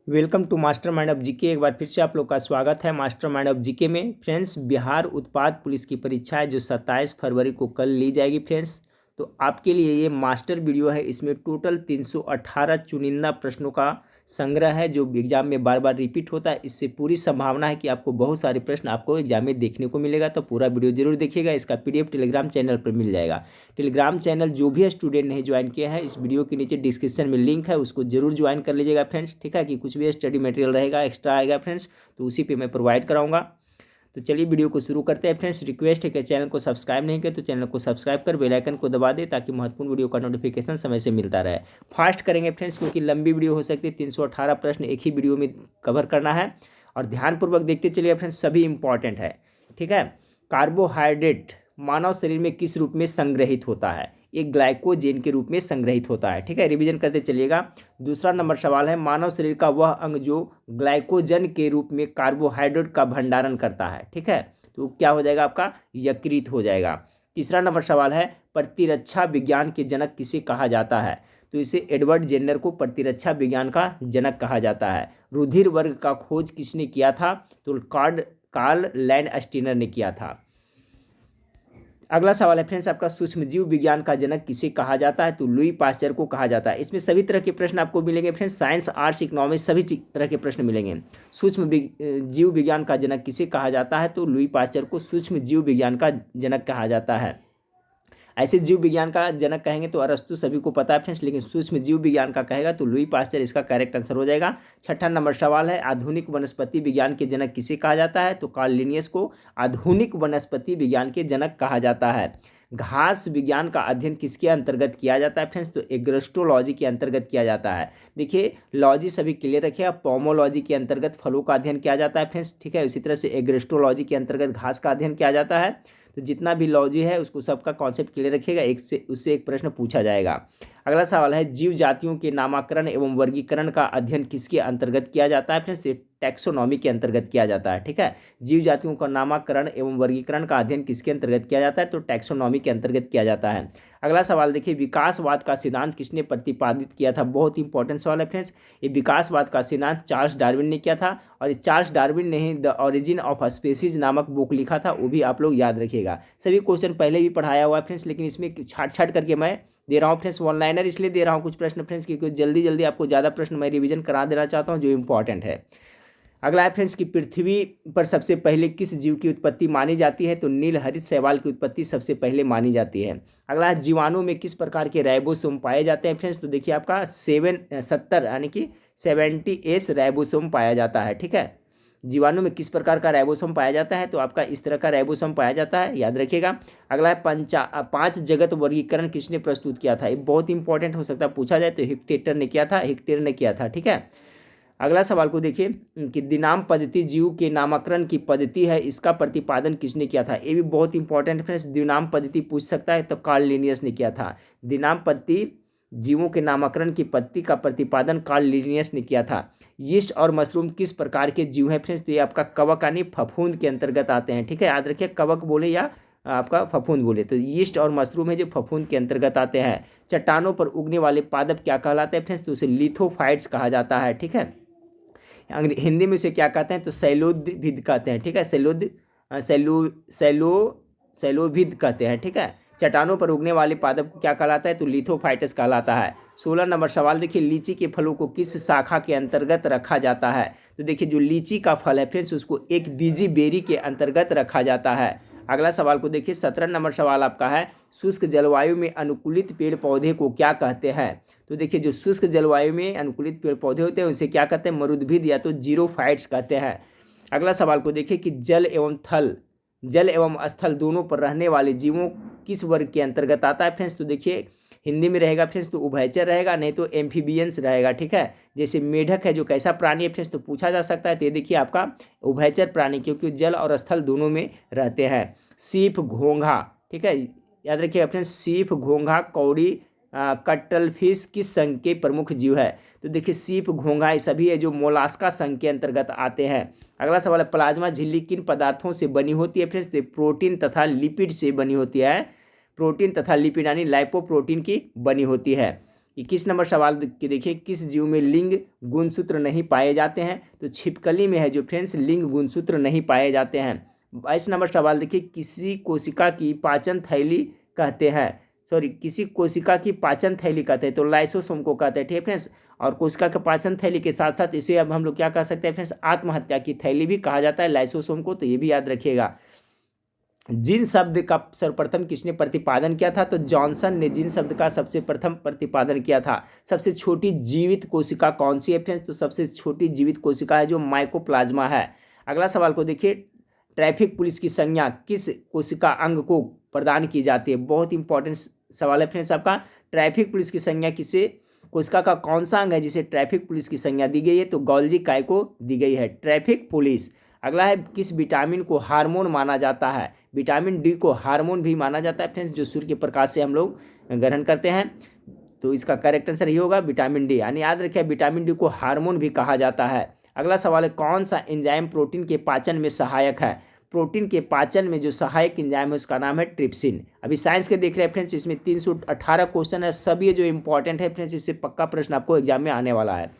Welcome to Master Mind of GK. एक बार फिर से आप लोग का स्वागत है मास्टर माइंड ऑफ जीके में। फ्रेंड्स, बिहार उत्पाद पुलिस की परीक्षा है जो 27 फरवरी को कल ली जाएगी। फ्रेंड्स, तो आपके लिए ये मास्टर वीडियो है। इसमें टोटल 318 चुनिंदा प्रश्नों का संग्रह है जो एग्जाम में बार बार रिपीट होता है। इससे पूरी संभावना है कि आपको बहुत सारे प्रश्न आपको एग्जाम में देखने को मिलेगा, तो पूरा वीडियो जरूर देखिएगा। इसका PDF टेलीग्राम चैनल पर मिल जाएगा। टेलीग्राम चैनल जो भी स्टूडेंट नहीं ज्वाइन किया है, इस वीडियो के नीचे डिस्क्रिप्शन में लिंक है, उसको जरूर ज्वाइन कर लीजिएगा फ्रेंड्स। ठीक है, कि कुछ भी स्टडी मटेरियल रहेगा एक्स्ट्रा आएगा फ्रेंड्स, तो उसी पे मैं प्रोवाइड कराऊंगा। तो चलिए वीडियो को शुरू करते हैं। फ्रेंड्स, रिक्वेस्ट है कि चैनल को सब्सक्राइब नहीं किया तो चैनल को सब्सक्राइब कर बेल आइकन को दबा दे ताकि महत्वपूर्ण वीडियो का नोटिफिकेशन समय से मिलता रहे। फास्ट करेंगे फ्रेंड्स, क्योंकि लंबी वीडियो हो सकती है। 318 प्रश्न एक ही वीडियो में कवर करना है और ध्यानपूर्वक देखते चलिए फ्रेंड्स, सभी इंपॉर्टेंट है। ठीक है, कार्बोहाइड्रेट मानव शरीर में किस रूप में संग्रहित होता है? एक ग्लाइकोजेन के रूप में संग्रहित होता है। ठीक है, रिवीजन करते चलिएगा। दूसरा नंबर सवाल है, मानव शरीर का वह अंग जो ग्लाइकोजन के रूप में कार्बोहाइड्रेट का भंडारण करता है। ठीक है, तो क्या हो जाएगा आपका? यकृत हो जाएगा। तीसरा नंबर सवाल है, प्रतिरक्षा विज्ञान के जनक किसे कहा जाता है? तो इसे एडवर्ड जेन्नर को प्रतिरक्षा विज्ञान का जनक कहा जाता है। रुधिर वर्ग का खोज किसने किया था? तो कार्ल लैंडस्टीनर ने किया था। अगला सवाल है फ्रेंड्स आपका, सूक्ष्मजीव विज्ञान का जनक किसे कहा जाता है? तो लुई पास्चर को कहा जाता है। इसमें सभी तरह के प्रश्न आपको मिलेंगे फ्रेंड्स, साइंस, आर्ट्स, इकोनॉमिक्स सभी तरह के प्रश्न मिलेंगे। सूक्ष्म जीव विज्ञान का जनक किसे कहा जाता है? तो लुई पास्चर को सूक्ष्म जीव विज्ञान का जनक कहा जाता है। ऐसे जीव विज्ञान का जनक कहेंगे तो अरस्तु, सभी को पता है फ्रेंड्स, लेकिन सूक्ष्म जीव विज्ञान का कहेगा तो लुई पास्चर इसका करेक्ट आंसर हो जाएगा। छठा नंबर सवाल है, आधुनिक वनस्पति विज्ञान के जनक किसे कहा जाता है? तो कार्ल लिनियस को आधुनिक वनस्पति विज्ञान के जनक कहा जाता है। घास विज्ञान का अध्ययन किसके अंतर्गत किया जाता है फ्रेंड्स? तो एग्रोस्टोलॉजी के अंतर्गत किया जाता है। देखिए, लॉजी सभी क्लियर रखिएगा। पोमोलॉजी के अंतर्गत फलों का अध्ययन किया जाता है फ्रेंड्स। ठीक है, उसी तरह से एग्रोस्टोलॉजी के अंतर्गत घास का अध्ययन किया जाता है। तो जितना भी लॉजी है उसको सबका कॉन्सेप्ट क्लियर रखिएगा, एक से उससे एक प्रश्न पूछा जाएगा। अगला सवाल है, जीव जातियों के नामकरण एवं वर्गीकरण का अध्ययन किसके अंतर्गत किया जाता है फ्रेंड्स? टैक्सोनॉमी के अंतर्गत किया जाता है। ठीक है, जीव जातियों का नामकरण एवं वर्गीकरण का अध्ययन किसके अंतर्गत किया जाता है? तो टैक्सोनॉमी के अंतर्गत किया जाता है। अगला सवाल देखिए, विकासवाद का सिद्धांत किसने प्रतिपादित किया था? बहुत इंपॉर्टेंट सवाल है फ्रेंड्स। ये विकासवाद का सिद्धांत चार्ल्स डार्विन ने किया था, और चार्ल्स डार्विन ने ही द ओरिजिन ऑफ स्पीसीज नामक बुक लिखा था, वो भी आप लोग याद रखिएगा। सभी क्वेश्चन पहले भी पढ़ाया हुआ है फ्रेंड्स, लेकिन इसमें छाट छाट करके मैं दे रहा हूँ फ्रेंड्स। वन लाइनर इसलिए दे रहा हूँ कुछ प्रश्न फ्रेंड्स, क्योंकि जल्दी जल्दी आपको ज़्यादा प्रश्न मैं रिवीजन करा देना चाहता हूँ जो इंपॉर्टेंट है। अगला है फ्रेंड्स कि पृथ्वी पर सबसे पहले किस जीव की उत्पत्ति मानी जाती है? तो नील हरित शैवाल की उत्पत्ति सबसे पहले मानी जाती है। अगला है, जीवाणु में किस प्रकार के राइबोसोम पाए जाते हैं फ्रेंड्स? तो देखिए आपका 70 यानी कि 70S राइबोसोम पाया जाता है। ठीक है, जीवाणु में किस प्रकार का राइबोसोम पाया जाता है? तो आपका इस तरह का राइबोसोम पाया जाता है, याद रखिएगा। अगला है, 5 जगत वर्गीकरण किसने प्रस्तुत किया था? ये बहुत इंपॉर्टेंट हो सकता है पूछा जाए, तो हिक्टेटर ने किया था, हिक्टेटर ने किया था। ठीक है, अगला सवाल को देखिए कि दिनाम पद्धति जीव के नामकरण की पद्धति है, इसका प्रतिपादन किसने किया था? ये भी बहुत इंपॉर्टेंट फ्रेंड्स, दिनाम पद्धति पूछ सकता है, तो कार्ल लिनियस ने किया था। दिनाम पद्धति जीवों के नामकरण की पद्धति का प्रतिपादन कार्ल लिनियस ने किया था। यीस्ट और मशरूम किस प्रकार के जीव हैं फ्रेंड्स? तो ये आपका कवक यानी फफूंद के अंतर्गत आते हैं। ठीक है, याद रखिए, कवक बोले या आपका फफूंद बोले, तो यीस्ट और मशरूम है जो फफूंद के अंतर्गत आते हैं। चट्टानों पर उगने वाले पादप क्या कहलाते हैं फ्रेंड्स? तो उसे लिथोफाइट्स कहा जाता है। ठीक है, हिंदी में उसे क्या कहते हैं? तो शैलोभिद कहते हैं। ठीक है, शैलोभिद कहते हैं। ठीक है, चट्टानों पर उगने वाले पादप को क्या कहलाता है? तो लिथोफाइटस कहलाता है। 16 नंबर सवाल देखिए, लीची के फलों को किस शाखा के अंतर्गत रखा जाता है? तो देखिए, जो लीची का फल है फ्रेंड्स उसको एक बीजी बेरी के अंतर्गत रखा जाता है। अगला सवाल को देखिए, 17 नंबर सवाल आपका है, शुष्क जलवायु में अनुकूलित पेड़ पौधे को क्या कहते हैं? तो देखिए, जो शुष्क जलवायु में अनुकूलित पेड़ पौधे होते हैं उसे क्या कहते हैं? मरुद्भिद या तो जीरोफाइट्स कहते हैं। अगला सवाल को देखिए कि जल एवं स्थल दोनों पर रहने वाले जीवों किस वर्ग के अंतर्गत आता है फ्रेंड्स? तो देखिए, हिंदी में रहेगा फ्रेंड्स तो उभयचर रहेगा, नहीं तो एम्फीबियंस रहेगा। ठीक है, जैसे मेढक है जो कैसा प्राणी है फ्रेंड्स, तो पूछा जा सकता है, तो ये देखिए आपका उभयचर प्राणी, क्योंकि जल और स्थल दोनों में रहते हैं। सीप, घोंघा, ठीक है, याद रखिएगा फ्रेंड्स, सीप, घोंघा, कौड़ी, कटलफिश किस संघ के प्रमुख जीव है? तो देखिए, सीप, घोंघा ये सभी है जो मोलास्का संघ के अंतर्गत आते हैं। अगला सवाल है, प्लाज्मा झिल्ली किन पदार्थों से बनी होती है फ्रेंड्स? तो प्रोटीन तथा लिपिड से बनी होती है। प्रोटीन तथा लिपिड यानी लाइपोप्रोटीन की बनी होती है। 21 नंबर सवाल के देखिए, किस जीव में लिंग गुणसूत्र नहीं पाए जाते हैं? तो छिपकली में है जो फ्रेंड्स लिंग गुणसूत्र नहीं पाए जाते हैं। 22 नंबर सवाल देखिए, किसी कोशिका की पाचन थैली कहते हैं, सॉरी किसी कोशिका की पाचन थैली कहते हैं, तो लाइसोसोम को कहते हैं, ठीक है फ्रेंड्स। और कोशिका के पाचन थैली के साथ साथ इसे अब हम लोग क्या कह सकते हैं फ्रेंड्स, आत्महत्या की थैली भी कहा जाता है लाइसोसोम को, तो ये भी याद रखिएगा। जिन शब्द का सर्वप्रथम किसने प्रतिपादन किया था? तो जॉनसन ने जिन शब्द का सबसे प्रथम प्रतिपादन किया था। सबसे छोटी जीवित कोशिका कौन सी है फ्रेंड्स? तो सबसे छोटी जीवित कोशिका है जो माइकोप्लाज्मा है। अगला सवाल को देखिए, ट्रैफिक पुलिस की संज्ञा किस कोशिका अंग को प्रदान की जाती है? बहुत इंपॉर्टेंट सवाल है फ्रेंड्स आपका। ट्रैफिक पुलिस की संज्ञा किसे कोशिका का कौन सा अंग है जिसे ट्रैफिक पुलिस की संज्ञा दी गई है? तो गोल्जी काय को दी गई है ट्रैफिक पुलिस। अगला है, किस विटामिन को हार्मोन माना जाता है? विटामिन डी को हार्मोन भी माना जाता है फ्रेंड्स, जो सूर्य के प्रकाश से हम लोग ग्रहण करते हैं, तो इसका करेक्ट आंसर ये होगा विटामिन डी, यानी याद रखिए विटामिन डी को हार्मोन भी कहा जाता है। अगला सवाल है, कौन सा एंजाइम प्रोटीन के पाचन में सहायक है? प्रोटीन के पाचन में जो सहायक एंजाइम है उसका नाम है ट्रिप्सिन। अभी साइंस के देख रहे हैं फ्रेंड्स, इसमें 318 क्वेश्चन है, सब ये जो इंपॉर्टेंट है फ्रेंड्स, इससे पक्का प्रश्न आपको एग्जाम में आने वाला है।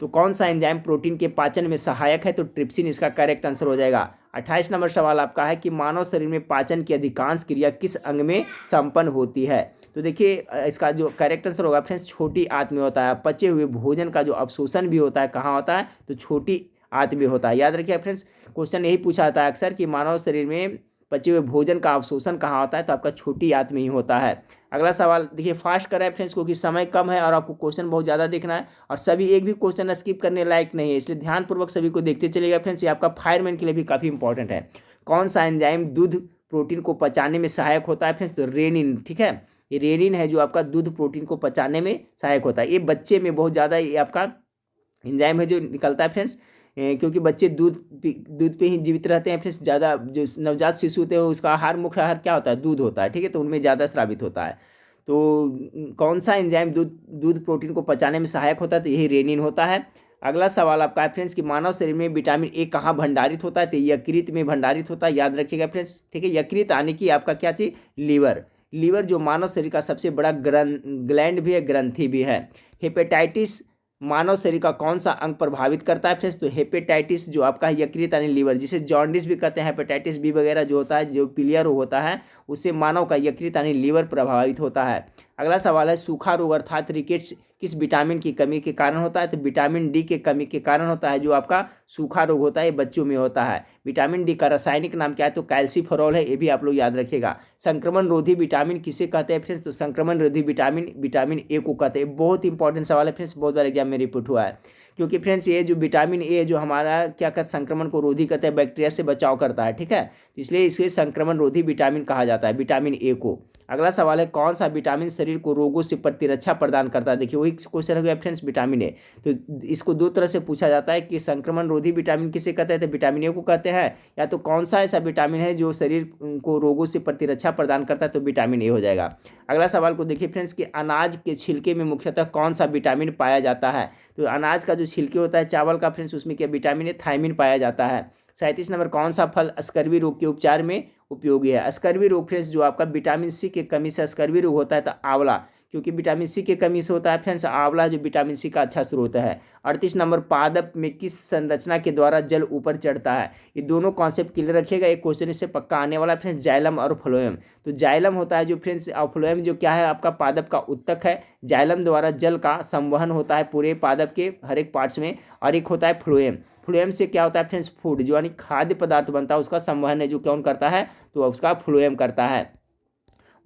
तो कौन सा एंजाइम प्रोटीन के पाचन में सहायक है? तो ट्रिप्सिन इसका करेक्ट आंसर हो जाएगा। 28 नंबर सवाल आपका है कि मानव शरीर में पाचन की अधिकांश क्रिया किस अंग में संपन्न होती है? तो देखिए इसका जो करेक्ट आंसर होगा फ्रेंड्स, छोटी आंत में होता है। पचे हुए भोजन का जो अवशोषण भी होता है कहाँ होता है? तो छोटी आंत में होता है। याद रखिए फ्रेंड्स, क्वेश्चन यही पूछा जाता है अक्सर कि मानव शरीर में पचे हुए भोजन का अवशोषण कहाँ होता है? तो आपका छोटी आंत में ही होता है। अगला सवाल देखिए, फास्ट कर रहे हैं फ्रेंड्स क्योंकि समय कम है और आपको क्वेश्चन बहुत ज़्यादा देखना है, और सभी एक भी क्वेश्चन स्किप करने लायक नहीं है, इसलिए ध्यानपूर्वक सभी को देखते चलिएगा फ्रेंड्स। ये आपका फायरमैन के लिए भी काफ़ी इंपॉर्टेंट है। कौन सा एंजाइम दूध प्रोटीन को पचाने में सहायक होता है फ्रेंड्स? तो रेनिन, ठीक है, ये रेनिन है जो आपका दूध प्रोटीन को पचाने में सहायक होता है। ये बच्चे में बहुत ज़्यादा ये आपका एंजाइम है जो निकलता है फ्रेंड्स, क्योंकि बच्चे दूध पे ही जीवित रहते हैं फ्रेंड्स। ज़्यादा जो नवजात शिशु होते हैं उसका आहार, मुख्य आहार क्या होता है? दूध होता है, ठीक है, तो उनमें ज़्यादा स्रावित होता है। तो कौन सा एंजाइम दूध प्रोटीन को पचाने में सहायक होता है? तो यही रेनिन होता है। अगला सवाल आपका है फ्रेंड्स कि मानव शरीर में विटामिन ए कहाँ भंडारित होता है? तो यकृत में भंडारित होता है, याद रखिएगा फ्रेंड्स, ठीक है। यकृत आने की आपका क्या चीज़? लीवर जो मानव शरीर का सबसे बड़ा ग्लैंड भी है, ग्रंथि भी है। हेपेटाइटिस मानव शरीर का कौन सा अंग प्रभावित करता है फ्रेंड्स? तो हेपेटाइटिस जो आपका यकृत यानी लीवर, जिसे जॉन्डिस भी कहते हैं, हेपेटाइटिस बी वगैरह जो होता है, जो पीलिया रोग होता है, उससे मानव का यकृत यानी लीवर प्रभावित होता है। अगला सवाल है, सूखा रोग अर्थात रिकेट्स किस विटामिन की कमी के कारण होता है? तो विटामिन डी के कमी के कारण होता है जो आपका सूखा रोग होता है, ये बच्चों में होता है। विटामिन डी का रासायनिक नाम क्या है? तो कैल्सीफेरॉल है, ये भी आप लोग याद रखिएगा। संक्रमण रोधी विटामिन किसे कहते हैं फ्रेंड्स? तो संक्रमण रोधी विटामिन ए को कहते हैं। बहुत इंपॉर्टेंट सवाल है फ्रेंड्स, बहुत बार एग्जाम में रिपीट हुआ है, क्योंकि फ्रेंड्स ये जो विटामिन ए जो हमारा क्या करता है? संक्रमण को रोधी करता है, बैक्टीरिया से बचाव करता है, ठीक है, इसलिए इसे संक्रमण रोधी विटामिन कहा जाता है, विटामिन ए को। अगला सवाल है, कौन सा विटामिन शरीर को रोगों से प्रतिरक्षा प्रदान करता है? देखिए वही क्वेश्चन हो गया फ्रेंड्स, विटामिन ए। तो इसको दो तरह से पूछा जाता है कि संक्रमण रोधी विटामिन किसे कहते हैं? तो विटामिन ए को कहते हैं, या तो कौन सा ऐसा विटामिन है जो शरीर को रोगों से प्रतिरक्षा प्रदान करता है? तो विटामिन ए हो जाएगा। अगला सवाल को देखिए फ्रेंड्स कि अनाज के छिलके में मुख्यतः कौन सा विटामिन पाया जाता है? तो अनाज का जो छिलके होता है चावल का फ्रेंड्स, उसमें क्या विटामिन है? थायमिन पाया जाता है। 37 नंबर, कौन सा फल स्कर्वी रोग के उपचार में उपयोगी है? स्कर्वी रोग फ्रेंड्स जो आपका विटामिन सी की कमी से स्कर्वी रोग होता है, तो आंवला, क्योंकि विटामिन सी की कमी से होता है फ्रेंड्स, आंवला जो विटामिन सी का अच्छा स्रोत है। 38 नंबर, पादप में किस संरचना के द्वारा जल ऊपर चढ़ता है? ये दोनों कॉन्सेप्ट क्लियर रखिएगा, एक क्वेश्चन इससे पक्का आने वाला है फ्रेंड्स, जाइलम और फ्लोएम। तो जाइलम होता है जो फ्रेंड्स, और फ्लोएम जो क्या है? आपका पादप का उत्तक है। जाइलम द्वारा जल का संवहन होता है पूरे पादप के हर एक पार्ट्स में, और एक होता है फ्लोएम। फ्लोएम से क्या होता है फ्रेंड्स? फूड जो यानी खाद्य पदार्थ बनता है उसका संवहन है जो कौन करता है? तो उसका फ्लोएम करता है।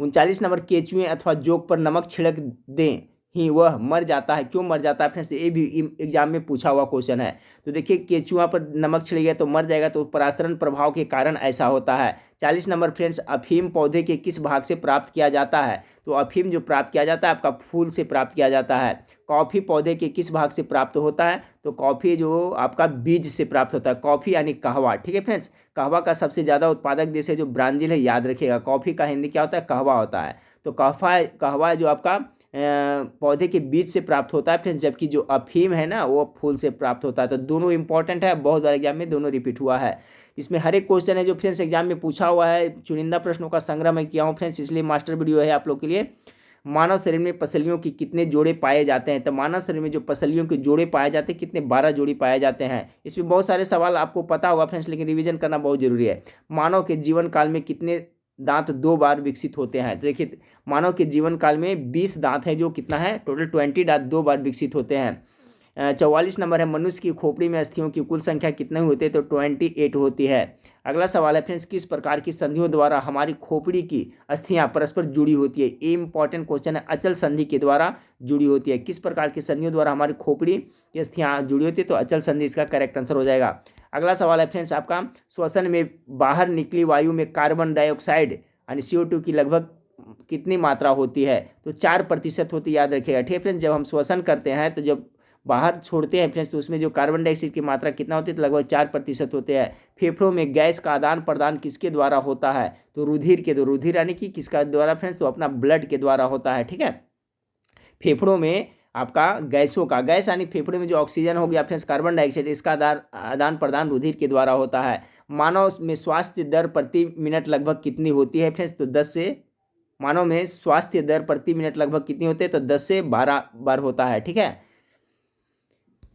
39 नंबर, केचुए अथवा जोक पर नमक छिड़क दें ही वह मर जाता है, क्यों मर जाता है फ्रेंड्स? ये भी एग्जाम में पूछा हुआ क्वेश्चन है। तो देखिए केचुआ पर नमक छिड़ गया तो मर जाएगा, तो परासरण प्रभाव के कारण ऐसा होता है। 40 नंबर फ्रेंड्स, अफीम पौधे के किस भाग से प्राप्त किया जाता है? तो अफीम जो प्राप्त किया जाता है आपका फूल से प्राप्त किया जाता है। कॉफ़ी पौधे के किस भाग से प्राप्त होता है? तो कॉफ़ी जो आपका बीज से प्राप्त होता है, कॉफ़ी यानी कहवा, ठीक है फ्रेंड्स। कहवा का सबसे ज़्यादा उत्पादक देश है जो ब्राज़ील है, याद रखिएगा। कॉफ़ी का हिंदी क्या होता है? कहवा होता है। तो कहवा जो आपका पौधे के बीज से प्राप्त होता है फ्रेंड्स, जबकि जो अफीम है ना वो फूल से प्राप्त होता है। तो दोनों इंपॉर्टेंट है, बहुत बार एग्जाम में दोनों रिपीट हुआ है। इसमें हर एक क्वेश्चन है जो फ्रेंड्स एग्जाम में पूछा हुआ है, चुनिंदा प्रश्नों का संग्रह मैं किया हूँ फ्रेंड्स, इसलिए मास्टर वीडियो है आप लोग के लिए। मानव शरीर में पसलियों की कितने जोड़े पाए जाते हैं? तो मानव शरीर में जो पसलियों के जोड़े पाए जाते हैं कितने? 12 जोड़ी पाए जाते हैं। इसमें बहुत सारे सवाल आपको पता होगा फ्रेंड्स, लेकिन रिवीजन करना बहुत जरूरी है। मानव के जीवन काल में कितने दांत 2 बार विकसित होते हैं? तो देखिए मानव के जीवन काल में 20 दांत है, जो कितना है टोटल 20 दांत 2 बार विकसित होते हैं। 44 नंबर है, मनुष्य की खोपड़ी में अस्थियों की कुल संख्या कितने होते हैं? तो 28 होती है। अगला सवाल है फ्रेंड्स, किस प्रकार की संधियों द्वारा हमारी खोपड़ी की अस्थियां परस्पर जुड़ी होती है? ये इंपॉर्टेंट क्वेश्चन है। अचल संधि के द्वारा जुड़ी होती है। किस प्रकार की संधियों द्वारा हमारी खोपड़ी की अस्थियां जुड़ी होती है? तो अचल संधि इसका करेक्ट आंसर हो जाएगा। अगला सवाल है फ्रेंड्स आपका, श्वसन में बाहर निकली वायु में कार्बन डाइऑक्साइड यानी CO2 की लगभग कितनी मात्रा होती है? तो 4% होती है, याद रखिएगा। ठीक है फ्रेंड्स, जब हम श्वसन करते हैं तो जब बाहर छोड़ते हैं फ्रेंड्स तो उसमें जो कार्बन डाइऑक्साइड की मात्रा कितना होती है? तो लगभग 4% होते हैं। फेफड़ों में गैस का आदान प्रदान किसके द्वारा होता है? तो रुधिर के द्वारा। रुधिर यानी कि किसका द्वारा फ्रेंड्स? तो अपना ब्लड के द्वारा होता है। ठीक है, फेफड़ों में आपका गैसों का, गैस यानी फेफड़े में जो ऑक्सीजन हो गया फ्रेंड्स, कार्बन डाइऑक्साइड, इसका आदान प्रदान रुधिर के द्वारा होता है। मानव में स्वास्थ्य दर प्रति मिनट लगभग कितनी होती है फ्रेंड्स? तो 10 से, मानव में स्वास्थ्य दर प्रति मिनट लगभग कितनी होती है? तो 10 से 12 बार होता है। ठीक है,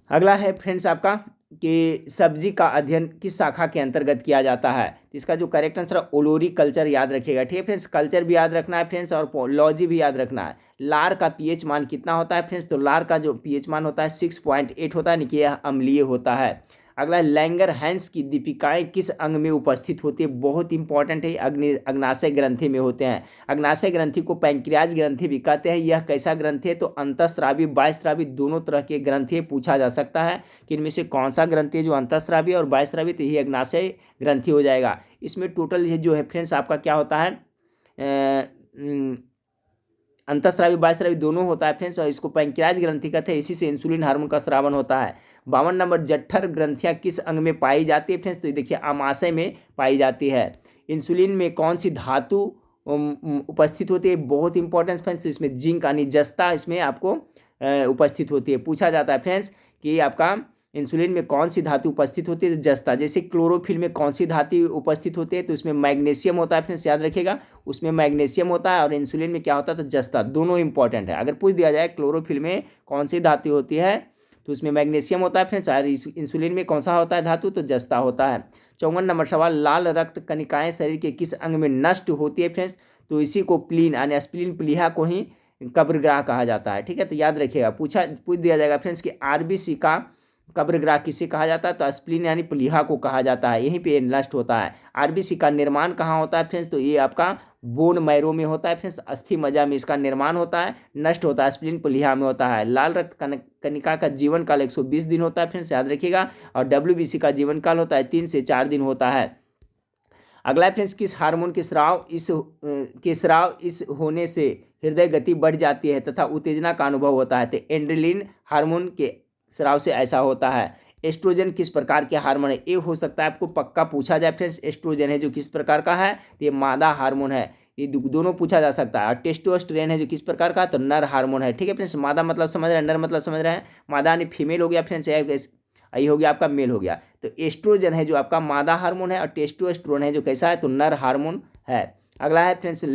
अगला है फ्रेंड्स आपका कि सब्जी का अध्ययन किस शाखा के अंतर्गत किया जाता है? इसका जो करेक्ट आंसर है ओलोरी कल्चर, याद रखिएगा। ठीक है फ्रेंड्स, कल्चर भी याद रखना है फ्रेंड्स और लॉजी भी याद रखना है। लार का पीएच मान कितना होता है फ्रेंड्स? तो लार का जो पीएच मान होता है 6.8 होता है, यानी कि यह अम्लीय होता है। अगला लैंगर हैंस की दीपिकाएं किस अंग में उपस्थित होती है? बहुत इंपॉर्टेंट है, अग्नाशय ग्रंथि में होते हैं। अग्नाशय ग्रंथि को पैंक्रियाज ग्रंथि भी कहते हैं। यह कैसा ग्रंथि है? तो अंतःस्रावी बाह्यस्रावी दोनों तरह के ग्रंथि पूछा जा सकता है कि इनमें से कौन सा ग्रंथि है जो अंतःस्रावी और बाह्यस्रावी? तो यही अग्नाशय ग्रंथि हो जाएगा। इसमें टोटल ये जो है फ्रेंड्स आपका क्या होता है, अंतःस्रावी बाह्यस्रावी दोनों होता है फ्रेंड्स, और इसको पैंक्रियाज ग्रंथि कहते हैं। इसी से इंसुलिन हार्मोन का स्रावन होता है। 52 नंबर, जठर ग्रंथियां किस अंग में पाई जाती है फ्रेंड्स? तो देखिए आमाशय में पाई जाती है। इंसुलिन में कौन सी धातु उपस्थित होती है? बहुत इंपॉर्टेंट फ्रेंड्स, इसमें जिंक यानी जस्ता इसमें आपको उपस्थित होती है। पूछा जाता है फ्रेंड्स कि आपका इंसुलिन में कौन सी धातु उपस्थित होती है? तो जस्ता। जैसे क्लोरोफिल में कौन सी धातु उपस्थित होती है? तो उसमें मैग्नीशियम होता है फ्रेंड्स, याद रखिएगा, उसमें मैग्नीशियम होता है। और इंसुलिन में क्या होता है? तो जस्ता। दोनों इंपॉर्टेंट है। अगर पूछ दिया जाए क्लोरोफिल में कौन सी धातु होती है तो उसमें मैग्नीशियम होता है फ्रेंड्स, और इंसुलिन में कौन सा होता है धातु? तो जस्ता होता है। 54 नंबर सवाल, लाल रक्त कणिकाएं शरीर के किस अंग में नष्ट होती है फ्रेंड्स? तो इसी को प्लीन यानी स्प्लीन प्लीहा को ही कब्रग्राह कहा जाता है। ठीक है, तो याद रखिएगा, पूछ दिया जाएगा फ्रेंड्स कि RBC का कब्रग्राह किसे कहा जाता है? तो स्प्लीन यानी प्लीहा को कहा जाता है। यहीं पे नष्ट होता है। RBC का निर्माण कहाँ होता है फ्रेंड्स? तो ये आपका बोन मैरो में होता है फ्रेंड्स, अस्थि मज्जा में इसका निर्माण होता है, नष्ट होता है स्प्लीन प्लीहा में होता है। लाल रक्त कणिका का जीवन काल 120 दिन होता है फ्रेंड्स, याद रखिएगा। और WBC का जीवन काल होता है 3 से 4 दिन होता है। अगला फ्रेंड्स, किस हार्मोन के स्राव इस होने से हृदय गति बढ़ जाती है तथा उत्तेजना का अनुभव होता है? तो एंड्रेलिन हार्मोन के स्राव से ऐसा होता है। एस्ट्रोजन किस प्रकार के हार्मोन है? ये हो सकता है आपको पक्का पूछा जाए फ्रेंड्स। एस्ट्रोजन है जो किस प्रकार का है? तो ये मादा हार्मोन है। ये दोनों पूछा जा सकता है। और टेस्टोस्टेरोन है जो किस प्रकार का? तो नर हार्मोन है। ठीक है फ्रेंड्स, मादा मतलब समझ रहे हैं, नर मतलब समझ रहे हैं। मादा यानी फीमेल हो गया फ्रेंड्स, ये हो गया आपका मेल हो गया। तो एस्ट्रोजन है जो आपका मादा हार्मोन है, और टेस्टोस्टेरोन है जो कैसा है? तो नर हार्मोन है। अगला है फ्रेंड्स,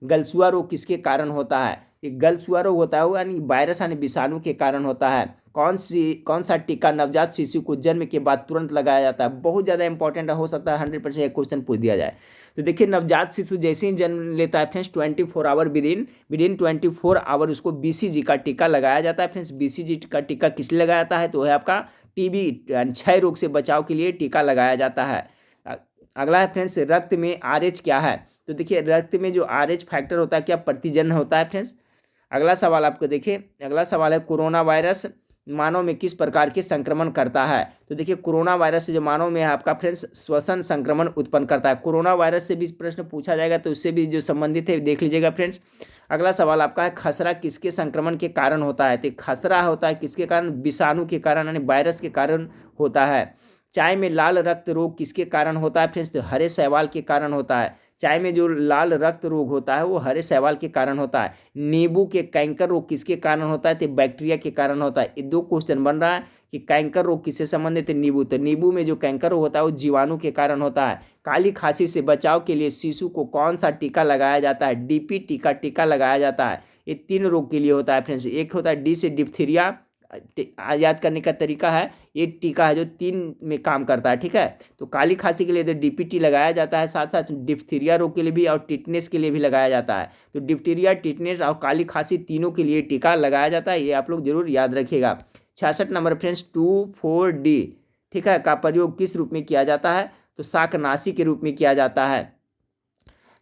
गलसुआ रोग किसके कारण होता है? ये गलसुआ रोग होता है वो यानी वायरस यानी विषाणु के कारण होता है। कौन सा टीका नवजात शिशु को जन्म के बाद तुरंत लगाया जाता है? बहुत ज़्यादा इंपॉर्टेंट हो सकता है 100% एक क्वेश्चन पूछ दिया जाए। तो देखिए, नवजात शिशु जैसे ही जन्म लेता है फ्रेंड्स 24 आवर विदिन 24 आवर उसको BCG का टीका लगाया जाता है फ्रेंड्स। BCG का टीका किस लिए लगाया जाता है? तो है आपका TB यानी क्षय रोग से बचाव के लिए टीका लगाया जाता है। अगला है फ्रेंड्स, रक्त में RH क्या है? तो देखिए, रक्त में जो RH फैक्टर होता है क्या प्रतिजन होता है फ्रेंड्स। अगला सवाल आपको देखिए, अगला सवाल है, कोरोना वायरस मानव में किस प्रकार के संक्रमण करता है? तो देखिए, कोरोना वायरस से जो मानव में है आपका फ्रेंड्स श्वसन संक्रमण उत्पन्न करता है। कोरोना वायरस से भी प्रश्न पूछा जाएगा, तो उससे भी जो संबंधित है देख लीजिएगा फ्रेंड्स। अगला सवाल आपका है, खसरा किसके संक्रमण के कारण होता है? तो खसरा होता है किसके कारण? विषाणु के कारण यानी वायरस के कारण होता है। चाय में लाल रक्त रोग किसके कारण होता है फ्रेंड्स? तो हरे शैवाल के कारण होता है। चाय में जो लाल रक्त रोग होता है वो हरे शैवाल के कारण होता है। नींबू के कैंकर रोग किसके कारण होता है? तो बैक्टीरिया के कारण होता है। ये 2 क्वेश्चन बन रहा है कि कैंकर रोग किससे संबंधित है? नींबू। तो नींबू में जो कैंकर रोग होता है वो जीवाणु के कारण होता है। काली खांसी से बचाव के लिए शिशु को कौन सा टीका लगाया जाता है? DP टीका लगाया जाता है। ये 3 रोग के लिए होता है फ्रेंड्स। एक होता है डी से डिप्थीरिया, याद करने का तरीका है, ये टीका है जो 3 में काम करता है, ठीक है। तो काली खांसी के लिए तो डीपीटी लगाया जाता है, साथ साथ डिप्थीरिया रोग के लिए भी और टिटनेस के लिए भी लगाया जाता है। तो डिप्थीरिया, टिटनेस और काली खांसी तीनों के लिए टीका लगाया जाता है, ये आप लोग जरूर याद रखिएगा। 66 नंबर फ्रेंड्स 2,4-D, ठीक है, का प्रयोग किस रूप में किया जाता है? तो शाकनाशी के रूप में किया जाता है।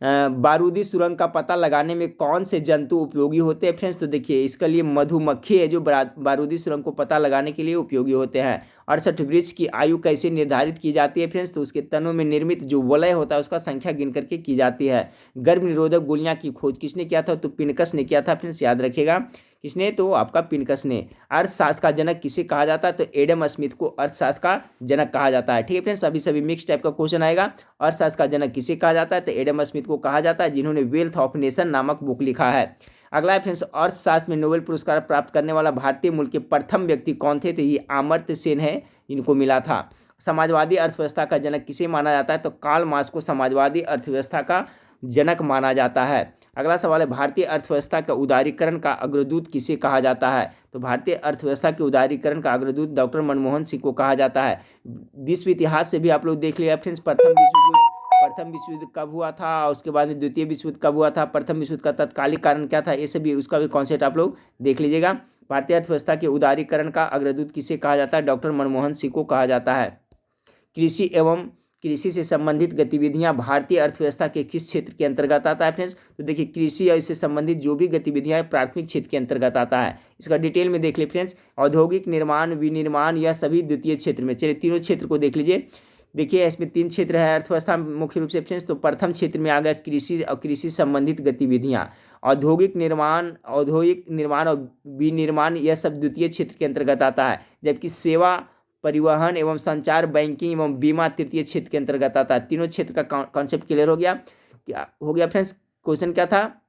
बारूदी सुरंग का पता लगाने में कौन से जंतु उपयोगी होते हैं फ्रेंड्स? तो देखिए इसके लिए मधुमक्खी है जो बारूदी सुरंग को पता लगाने के लिए उपयोगी होते हैं। 68 वृक्ष की आयु कैसे निर्धारित की जाती है फ्रेंड्स? तो उसके तनों में निर्मित जो वलय होता है उसका संख्या गिन करके की जाती है। गर्भ निरोधक गोलियां की खोज किसने किया था? तो पिनकस ने किया था फ्रेंड्स, याद रखिएगा। किसने? तो आपका पिनकस ने। अर्थशास्त्र का जनक किसे कहा जाता है? तो एडम स्मिथ को अर्थशास्त्र का जनक कहा जाता है, ठीक है फ्रेंड्स। सभी मिक्स टाइप का क्वेश्चन आएगा। अर्थशास्त्र का जनक किसे कहा जाता है? तो एडम स्मिथ को कहा जाता है, जिन्होंने वेल्थ ऑफ नेशन नामक बुक लिखा है। अगला है फ्रेंड्स, अर्थशास्त्र में नोबेल पुरस्कार प्राप्त करने वाला भारतीय मूल के प्रथम व्यक्ति कौन थे? तो ये अमर्त्य सेन है, इनको मिला था। समाजवादी अर्थव्यवस्था का जनक किसे माना जाता है? तो कार्ल मार्क्स को समाजवादी अर्थव्यवस्था का जनक माना जाता है। अगला सवाल है, भारतीय अर्थव्यवस्था का उदारीकरण का अग्रदूत किसे कहा जाता है? तो भारतीय अर्थव्यवस्था के उदारीकरण का अग्रदूत डॉक्टर मनमोहन सिंह को कहा जाता है। विश्व इतिहास से भी आप लोग देख लिया फ्रेंड्स, प्रथम विश्व युद्ध कब हुआ था, और उसके बाद में द्वितीय विश्व युद्ध कब हुआ था, प्रथम विश्व युद्ध का तत्कालिक कारण क्या था, ये सभी उसका भी कॉन्सेप्ट आप लोग देख लीजिएगा। भारतीय अर्थव्यवस्था के उदारीकरण का अग्रदूत किसे कहा जाता है? डॉक्टर मनमोहन सिंह को कहा जाता है। कृषि एवं कृषि से संबंधित गतिविधियां भारतीय अर्थव्यवस्था के किस क्षेत्र के अंतर्गत आता है फ्रेंड्स? तो देखिए कृषि और इससे संबंधित जो भी गतिविधियां प्राथमिक क्षेत्र के अंतर्गत आता है। इसका डिटेल में देख ले फ्रेंड्स। औद्योगिक निर्माण, विनिर्माण, यह सभी द्वितीय क्षेत्र में। चलिए तीनों क्षेत्र को देख लीजिए। देखिए इसमें 3 क्षेत्र है अर्थव्यवस्था मुख्य रूप से फ्रेंड्स। तो प्रथम क्षेत्र में आ गया कृषि और कृषि संबंधित गतिविधियां। औद्योगिक निर्माण और विनिर्माण, यह सब द्वितीय क्षेत्र के अंतर्गत आता है। जबकि सेवा, परिवहन एवं संचार, बैंकिंग एवं बीमा तृतीय क्षेत्र के अंतर्गत आता है। तीनों क्षेत्र का कॉन्सेप्ट क्लियर हो गया? क्या हो गया फ्रेंड्स? क्वेश्चन क्या था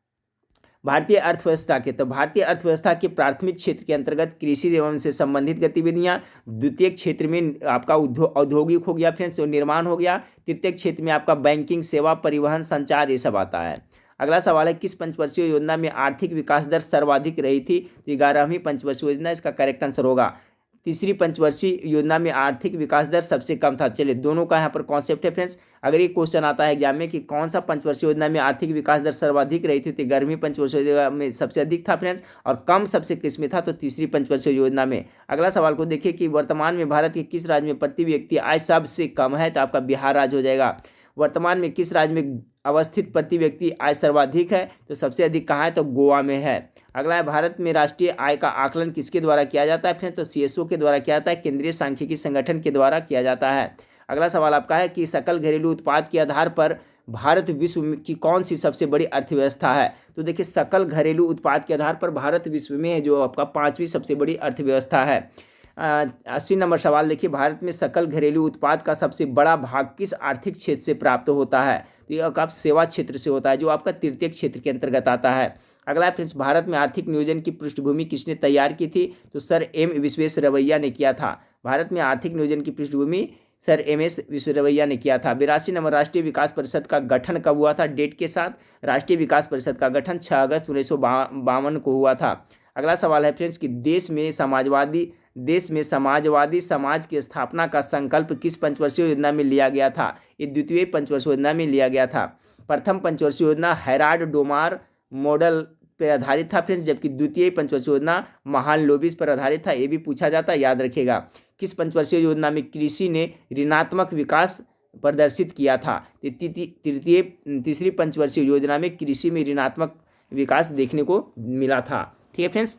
भारतीय अर्थव्यवस्था के? तो भारतीय अर्थव्यवस्था के प्राथमिक क्षेत्र के अंतर्गत कृषि एवं से संबंधित गतिविधियां, द्वितीय क्षेत्र में आपका औद्योगिक हो गया फ्रेंड्स, निर्माण हो गया, तृतीय क्षेत्र में आपका बैंकिंग, सेवा, परिवहन, संचार, ये सब आता है। अगला सवाल है, किस पंचवर्षीय योजना में आर्थिक विकास दर सर्वाधिक रही थी? तो 11वीं पंचवर्षीय योजना इसका करेक्ट आंसर होगा। तीसरी पंचवर्षीय योजना में आर्थिक विकास दर सबसे कम था। चलिए दोनों का यहाँ पर कॉन्सेप्ट है फ्रेंड्स। अगर ये क्वेश्चन आता है एग्जाम में कि कौन सा पंचवर्षीय योजना में आर्थिक विकास दर सर्वाधिक रही थी, तो 11वीं पंचवर्षीय योजना में सबसे अधिक था फ्रेंड्स, और कम सबसे किस में था? तो तीसरी पंचवर्षीय योजना में। अगला सवाल को देखिए कि वर्तमान में भारत के किस राज्य में प्रति व्यक्ति आय सबसे कम है? तो आपका बिहार राज्य हो जाएगा। वर्तमान में किस राज्य में अवस्थित प्रति व्यक्ति आय सर्वाधिक है? तो सबसे अधिक कहाँ है? तो गोवा में है। अगला है, भारत में राष्ट्रीय आय का आकलन किसके द्वारा किया जाता है फ्रेंड्स? तो सीएसओ के द्वारा किया जाता है, केंद्रीय सांख्यिकी संगठन के द्वारा किया जाता है। अगला सवाल आपका है कि सकल घरेलू उत्पाद के आधार पर भारत विश्व की कौन सी सबसे बड़ी अर्थव्यवस्था है? तो देखिए सकल घरेलू उत्पाद के आधार पर भारत विश्व में है जो आपका 5वीं सबसे बड़ी अर्थव्यवस्था है। 80 नंबर सवाल देखिए, भारत में सकल घरेलू उत्पाद का सबसे बड़ा भाग किस आर्थिक क्षेत्र से प्राप्त होता है? तो ये आपका सेवा क्षेत्र से होता है, जो आपका तृतीय क्षेत्र के अंतर्गत आता है। अगला फ्रेंड्स, भारत में आर्थिक नियोजन की पृष्ठभूमि किसने तैयार की थी? तो सर एम विश्वेश्वरैया ने किया था। भारत में आर्थिक नियोजन की पृष्ठभूमि सर एम.एस. विश्वेश्वरैया ने किया था। 82 नंबर, राष्ट्रीय विकास परिषद का गठन कब हुआ था? डेट के साथ। राष्ट्रीय विकास परिषद का गठन 6 अगस्त 1952 को हुआ था। अगला सवाल है फ्रेंड्स कि देश में समाजवादी समाज की स्थापना का संकल्प किस पंचवर्षीय योजना में लिया गया था? ये द्वितीय पंचवर्षीय योजना में लिया गया था। प्रथम पंचवर्षीय योजना हैराल्ड डोमार मॉडल पर आधारित था फ्रेंड्स, जबकि द्वितीय पंचवर्षीय योजना महान लोबिस पर आधारित था। ये भी पूछा जाता है, याद रखिएगा। किस पंचवर्षीय योजना में कृषि ने ऋणात्मक विकास प्रदर्शित किया था? तीसरी पंचवर्षीय योजना में कृषि में ऋणात्मक विकास देखने को मिला था। ठीक है फ्रेंड्स।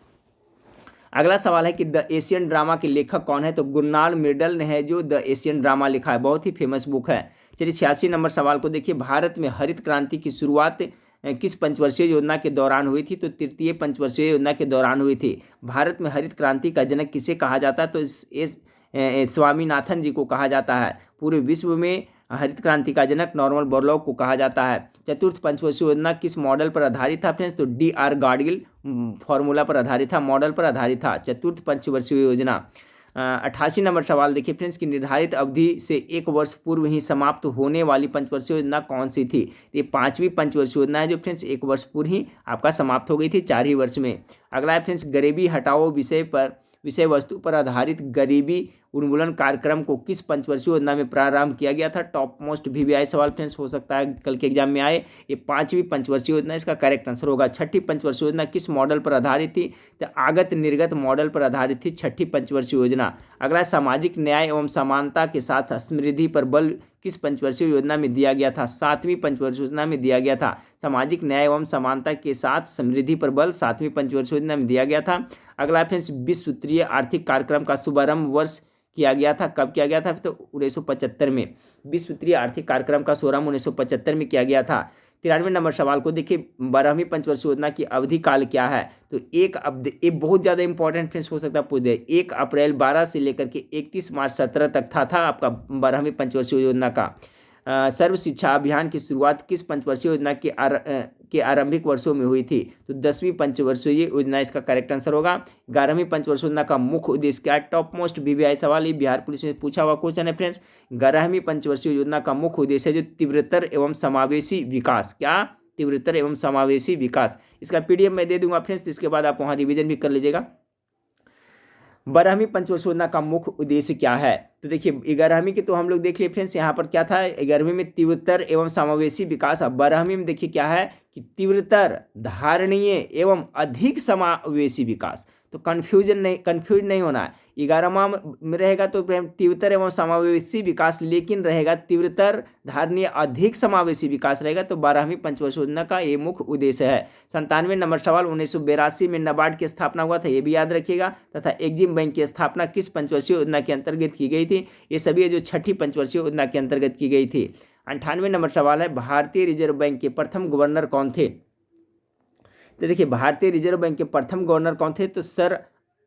अगला सवाल है कि द एशियन ड्रामा के लेखक कौन है? तो गुरनाल मिर्डल ने है जो द एशियन ड्रामा लिखा है, बहुत ही फेमस बुक है। चलिए 86 नंबर सवाल को देखिए, भारत में हरित क्रांति की शुरुआत किस पंचवर्षीय योजना के दौरान हुई थी? तो तृतीय पंचवर्षीय योजना के दौरान हुई थी। भारत में हरित क्रांति का जनक किसे कहा जाता है? तो स्वामीनाथन जी को कहा जाता है। पूरे विश्व में हरित क्रांति का जनक नॉर्मन बोरलॉग को कहा जाता है। चतुर्थ पंचवर्षीय योजना किस मॉडल पर आधारित था फ्रेंड्स? तो DR गाडगिल फॉर्मूला पर आधारित था, मॉडल पर आधारित था चतुर्थ पंचवर्षीय योजना। 88 नंबर सवाल देखिए फ्रेंड्स कि निर्धारित अवधि से 1 वर्ष पूर्व ही समाप्त होने वाली पंचवर्षीय योजना कौन सी थी। ये 5वीं पंचवर्षीय योजना है जो फ्रेंड्स 1 वर्ष पूर्व ही आपका समाप्त हो गई थी 4 ही वर्ष में। अगला है फ्रेंड्स गरीबी हटाओ विषय वस्तु पर आधारित गरीबी उन्मूलन कार्यक्रम को किस पंचवर्षीय योजना में प्रारंभ किया गया था। टॉप मोस्ट VVI सवाल फ्रेंड्स हो सकता है कल के एग्जाम में आए। ये 5वीं पंचवर्षीय योजना, इसका करेक्ट आंसर होगा। 6ठी पंचवर्षीय योजना किस मॉडल पर आधारित थी, तो आगत निर्गत मॉडल पर आधारित थी 6ठी पंचवर्षीय योजना। अगला सामाजिक न्याय एवं समानता के साथ समृद्धि पर बल किस पंचवर्षीय योजना में दिया गया था। 7वीं पंचवर्षीय योजना में दिया गया था। सामाजिक न्याय एवं समानता के साथ समृद्धि पर बल 7वीं पंचवर्षीय योजना में दिया गया था। अगला फ्रेंड्स विश्व सूत्रीय आर्थिक कार्यक्रम का शुभारंभ वर्ष किया गया था, कब किया गया था, तो 1975 में। विश्व सूत्रीय आर्थिक कार्यक्रम का शुभारंभ 1975 में किया गया था। 93 नंबर सवाल को देखिए 12वीं पंचवर्षीय योजना की अवधि काल क्या है, तो ये बहुत ज़्यादा इंपॉर्टेंट फ्रेंड्स हो सकता है पूछ दे। 1 अप्रैल 12 से लेकर के 31 मार्च 17 तक था आपका 12वीं पंचवर्षीय योजना का। सर्व शिक्षा अभियान की शुरुआत किस पंचवर्षीय योजना के आरंभिक वर्षों में हुई थी, तो 10वीं पंचवर्षीय योजना इसका करेक्ट आंसर होगा। 11वीं पंचवर्षीय योजना का मुख्य उद्देश्य क्या है, टॉप मोस्ट VVI सवाल, ये बिहार पुलिस में पूछा हुआ क्वेश्चन है फ्रेंड्स। 11वीं पंचवर्षीय योजना का मुख्य उद्देश्य है जो तीव्रतर एवं समावेशी विकास, क्या तीव्रतर एवं समावेशी विकास। इसका PDF मैं दे दूंगा फ्रेंड्स, इसके बाद आप वहाँ रिविजन भी कर लीजिएगा। 12वीं पंचवर्षीय योजना का मुख्य उद्देश्य क्या है, तो देखिए 11वीं की तो हम लोग देख लिए फ्रेंड्स, यहाँ पर क्या था 11वीं में तीव्रतर एवं समावेशी विकास। अब 12वीं में देखिए क्या है कि तीव्रतर, धारणीय एवं अधिक समावेशी विकास। तो कंफ्यूज नहीं होना है। 11वां में रहेगा तो तीव्रतर एवं समावेशी विकास, लेकिन रहेगा तीव्रतर, धारणीय, अधिक समावेशी विकास रहेगा। तो 12वीं पंचवर्षीय योजना का ये मुख्य उद्देश्य है। 97 नंबर सवाल 1982 में नाबार्ड की स्थापना हुआ था, ये भी याद रखिएगा। तथा एग्जिम बैंक की स्थापना किस पंचवर्षीय योजना के अंतर्गत की गई थी, ये सभी जो 6ठी पंचवर्षीय योजना के अंतर्गत की गई थी। 98 नंबर सवाल है भारतीय रिजर्व बैंक के प्रथम गवर्नर कौन थे, तो देखिए भारतीय रिजर्व बैंक के प्रथम गवर्नर कौन थे, तो सर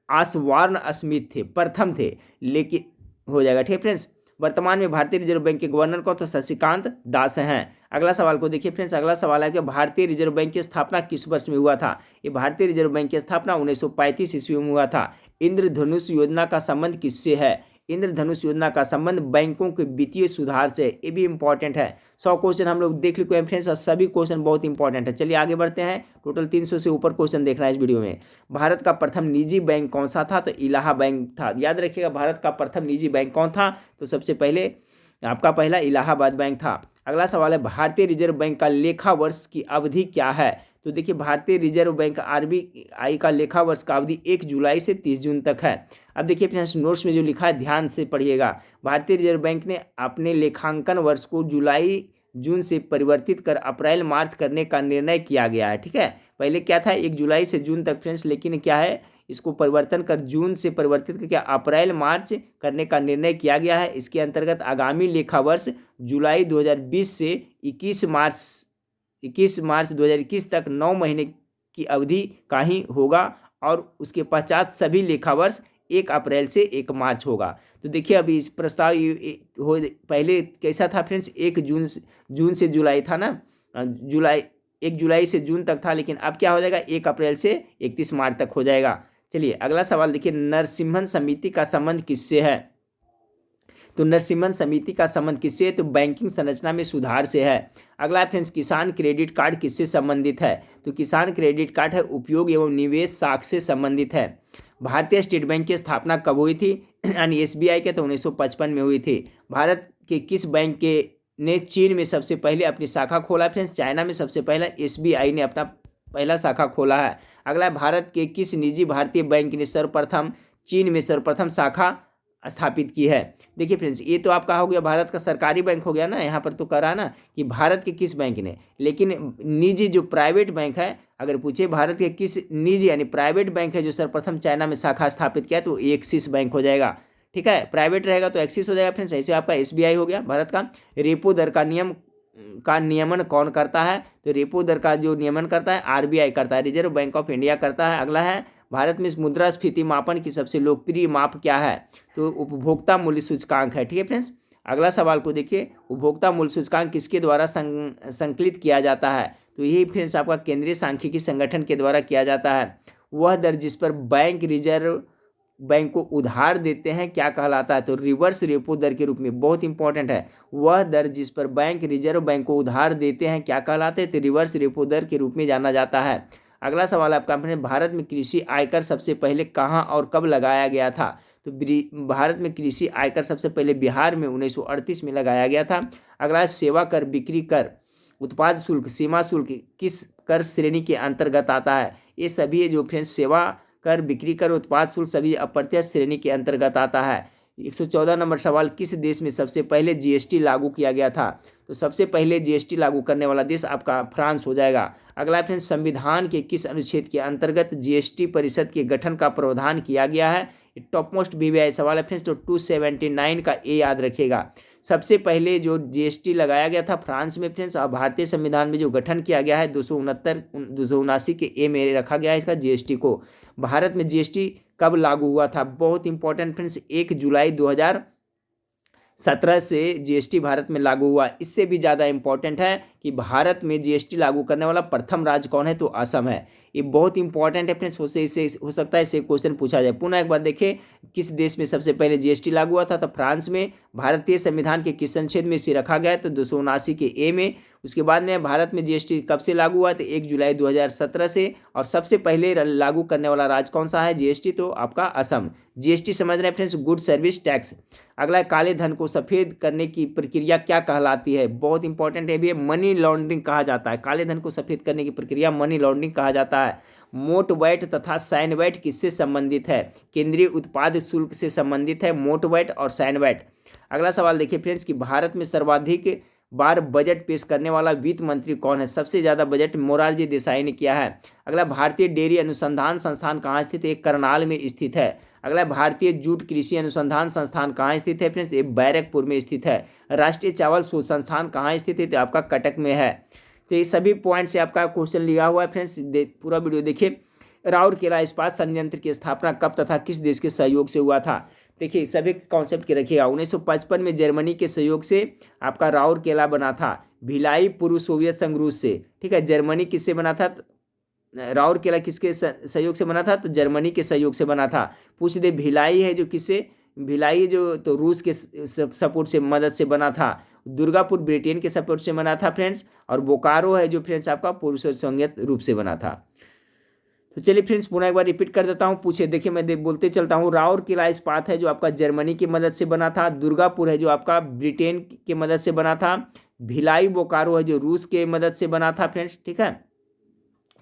आसवार्न स्मिथ थे, प्रथम थे, लेकिन हो जाएगा ठीक है फ्रेंड्स। वर्तमान में भारतीय रिजर्व बैंक के गवर्नर कौन, तो शशिकांत दास हैं। अगला सवाल को देखिए फ्रेंड्स, अगला सवाल है कि भारतीय रिजर्व बैंक की स्थापना किस वर्ष में हुआ था। ये भारतीय रिजर्व बैंक की स्थापना 1935 ईस्वी में हुआ था। इंद्रधनुष योजना का संबंध किससे है, इंद्रधनुष योजना का संबंध बैंकों के वित्तीय सुधार से, ये भी इंपॉर्टेंट है। 100 क्वेश्चन हम लोग देख लिखे हैं फ्रेंड्स, और सभी क्वेश्चन बहुत इंपॉर्टेंट है। चलिए आगे बढ़ते हैं, टोटल 300 से ऊपर क्वेश्चन देख रहा है इस वीडियो में। भारत का प्रथम निजी बैंक कौन सा था, तो इलाहा बैंक था। याद रखिएगा भारत का प्रथम निजी बैंक कौन था, तो सबसे पहले आपका पहला इलाहाबाद बैंक था। अगला सवाल है भारतीय रिजर्व बैंक का लेखा वर्ष की अवधि क्या है, तो देखिए भारतीय रिजर्व बैंक RBI का लेखा वर्ष का अवधि 1 जुलाई से 30 जून तक है। अब देखिए फ्रेंड्स नोट्स में जो लिखा है ध्यान से पढ़िएगा। भारतीय रिजर्व बैंक ने अपने लेखांकन वर्ष को जुलाई जून से परिवर्तित कर अप्रैल मार्च करने का निर्णय किया गया है, ठीक है। पहले क्या था 1 जुलाई से जून तक फ्रेंड्स, लेकिन क्या है इसको परिवर्तन कर जून से परिवर्तित करके अप्रैल मार्च करने का निर्णय किया गया है। इसके अंतर्गत आगामी लेखा वर्ष जुलाई 2020 से 21 मार्च 2021 तक 9 महीने की अवधि का ही होगा, और उसके पश्चात सभी लेखा वर्ष 1 अप्रैल से 1 मार्च होगा। तो देखिए अभी इस प्रस्ताव हो पहले कैसा था फ्रेंड्स, 1 जून से जुलाई था ना, 1 जुलाई से जून तक था, लेकिन अब क्या हो जाएगा 1 अप्रैल से 31 मार्च तक हो जाएगा। चलिए अगला सवाल देखिए, नरसिम्हन समिति का संबंध किससे है, तो नरसिम्हन समिति का संबंध किससे है, तो बैंकिंग संरचना में सुधार से है। अगला फ्रेंड्स किसान क्रेडिट कार्ड किससे संबंधित है, तो किसान क्रेडिट कार्ड है उपयोग एवं निवेश साख से संबंधित है। भारतीय स्टेट बैंक की स्थापना कब हुई थी, यानी SBI के, तो 1955 में हुई थी। भारत के किस बैंक के ने चीन में सबसे पहले अपनी शाखा खोला फ्रेंड्स, चाइना में सबसे पहला SBI ने अपना पहला शाखा खोला है। अगला भारत के किस निजी भारतीय बैंक ने सर्वप्रथम चीन में सर्वप्रथम शाखा स्थापित की है। देखिए फ्रेंड्स ये तो आपका हो गया भारत का सरकारी बैंक हो गया ना, यहाँ पर तो करा ना कि भारत के किस बैंक ने, लेकिन निजी जो प्राइवेट बैंक है अगर पूछे भारत के किस निजी यानी प्राइवेट बैंक है जो सर्वप्रथम चाइना में शाखा स्थापित किया, तो एक्सिस बैंक हो जाएगा, ठीक है। प्राइवेट रहेगा तो एक्सिस हो जाएगा फ्रेंड्स। ऐसे आपका SBI हो गया भारत का। रेपो दर का नियमन कौन करता है, तो रेपो दर का जो नियमन करता है RBI करता है, रिजर्व बैंक ऑफ इंडिया करता है। अगला है भारत में मुद्रास्फीति मापन की सबसे लोकप्रिय माप क्या है, तो उपभोक्ता मूल्य सूचकांक है, ठीक है फ्रेंड्स। अगला सवाल को देखिए, उपभोक्ता मूल्य सूचकांक किसके द्वारा संकलित किया जाता है, तो यही फ्रेंड्स आपका केंद्रीय सांख्यिकी संगठन के द्वारा किया जाता है। वह दर जिस पर बैंक रिजर्व बैंक को उधार देते हैं क्या कहलाता है? तो रिवर्स रेपो दर के रूप में, बहुत इंपॉर्टेंट है। वह दर जिस पर बैंक रिजर्व बैंक को उधार देते हैं क्या कहलाते हैं? तो रिवर्स रेपो दर के रूप में जाना जाता है। अगला सवाल आपका, भारत में कृषि आयकर सबसे पहले कहाँ और कब लगाया गया था? तो भारत में कृषि आयकर सबसे पहले बिहार में 1938 में लगाया गया था। अगला, सेवा कर, बिक्री कर, उत्पाद शुल्क, सीमा शुल्क किस कर श्रेणी के अंतर्गत आता है? ये सभी जो फ्रेंड्स सेवा कर, बिक्री कर, उत्पाद शुल्क सभी अप्रत्यक्ष श्रेणी के अंतर्गत आता है। 114 नंबर सवाल, किस देश में सबसे पहले जीएसटी लागू किया गया था? तो सबसे पहले जीएसटी लागू करने वाला देश आपका फ्रांस हो जाएगा। अगला फ्रेंड्स, संविधान के किस अनुच्छेद के अंतर्गत जीएसटी परिषद के गठन का प्रावधान किया गया है? टॉप मोस्ट वीवीआई सवाल है फ्रेंड्स, तो 279 का ए याद रखिएगा। सबसे पहले जो जीएसटी लगाया गया था फ्रांस में फ्रेंड्स, और भारतीय संविधान में जो गठन किया गया है 279 के ए में रखा गया है इसका जीएसटी को। भारत में जीएसटी कब लागू हुआ था? बहुत इंपॉर्टेंट फ्रेंड्स, 1 जुलाई 2017 से जीएसटी भारत में लागू हुआ। इससे भी ज़्यादा इंपॉर्टेंट है कि भारत में जीएसटी लागू करने वाला प्रथम राज्य कौन है? तो असम है। ये बहुत इंपॉर्टेंट है फ्रेंड्स, हो सकता है इससे क्वेश्चन पूछा जाए। पुनः एक बार देखिए, किस देश में सबसे पहले जीएसटी लागू हुआ था? तो फ्रांस में। भारतीय संविधान के किस अनुच्छेद में इसे रखा गया? तो 279 के ए में। उसके बाद में भारत में जीएसटी कब से लागू हुआ? तो 1 जुलाई 2017 से। और सबसे पहले लागू करने वाला राज्य कौन सा है जीएसटी? तो आपका असम। जीएसटी समझ रहे हैं फ्रेंड्स, गुड सर्विस टैक्स। अगला, काले धन को सफ़ेद करने की प्रक्रिया क्या कहलाती है? बहुत इंपॉर्टेंट है भी, मनी लॉन्ड्रिंग कहा जाता है। काले धन को सफ़ेद करने की प्रक्रिया मनी लॉन्ड्रिंग कहा जाता है। मोट वैट तथा सैन वैट किससे संबंधित है? केंद्रीय उत्पाद शुल्क से संबंधित है मोट वैट और सैन वैट। अगला सवाल देखिए फ्रेंड्स, कि भारत में सर्वाधिक बार बजट पेश करने वाला वित्त मंत्री कौन है? सबसे ज़्यादा बजट मोरारजी देसाई ने किया है। अगला, भारतीय डेयरी अनुसंधान संस्थान कहाँ स्थित है? एक करनाल में स्थित है। अगला, भारतीय जूट कृषि अनुसंधान संस्थान कहाँ स्थित है फ्रेंड्स? ये बैरकपुर में स्थित है। राष्ट्रीय चावल शोध संस्थान कहाँ स्थित है? तो आपका कटक में है। तो ये सभी पॉइंट से आपका क्वेश्चन लिया हुआ है फ्रेंड्स, पूरा वीडियो देखिए। राउरकेला इस्पात संयंत्र की स्थापना कब तथा किस देश के सहयोग से हुआ था? देखिए सभी कॉन्सेप्ट के रखिएगा। 1955 में जर्मनी के सहयोग से आपका राउरकेला बना था। भिलाई पूर्व सोवियत संघ रूस से, ठीक है। जर्मनी किससे बना था? राउरकेला किसके सहयोग से बना था? तो जर्मनी के सहयोग से बना था। पूछ दे, भिलाई है जो किससे? भिलाई जो तो रूस के सपोर्ट से, मदद से बना था। दुर्गापुर ब्रिटेन के सपोर्ट से बना था फ्रेंड्स। और बोकारो है जो फ्रेंड्स आपका पूर्व सोवियत रूप से बना था। तो चलिए फ्रेंड्स पुनः एक बार रिपीट कर देता हूँ। पूछे देखिए, मैं बोलते चलता हूँ। राउरकेला इस्पात है जो आपका जर्मनी की मदद से बना था। दुर्गापुर है जो आपका ब्रिटेन की मदद से बना था। भिलाई बोकारो है जो रूस के मदद से बना था फ्रेंड्स, ठीक है।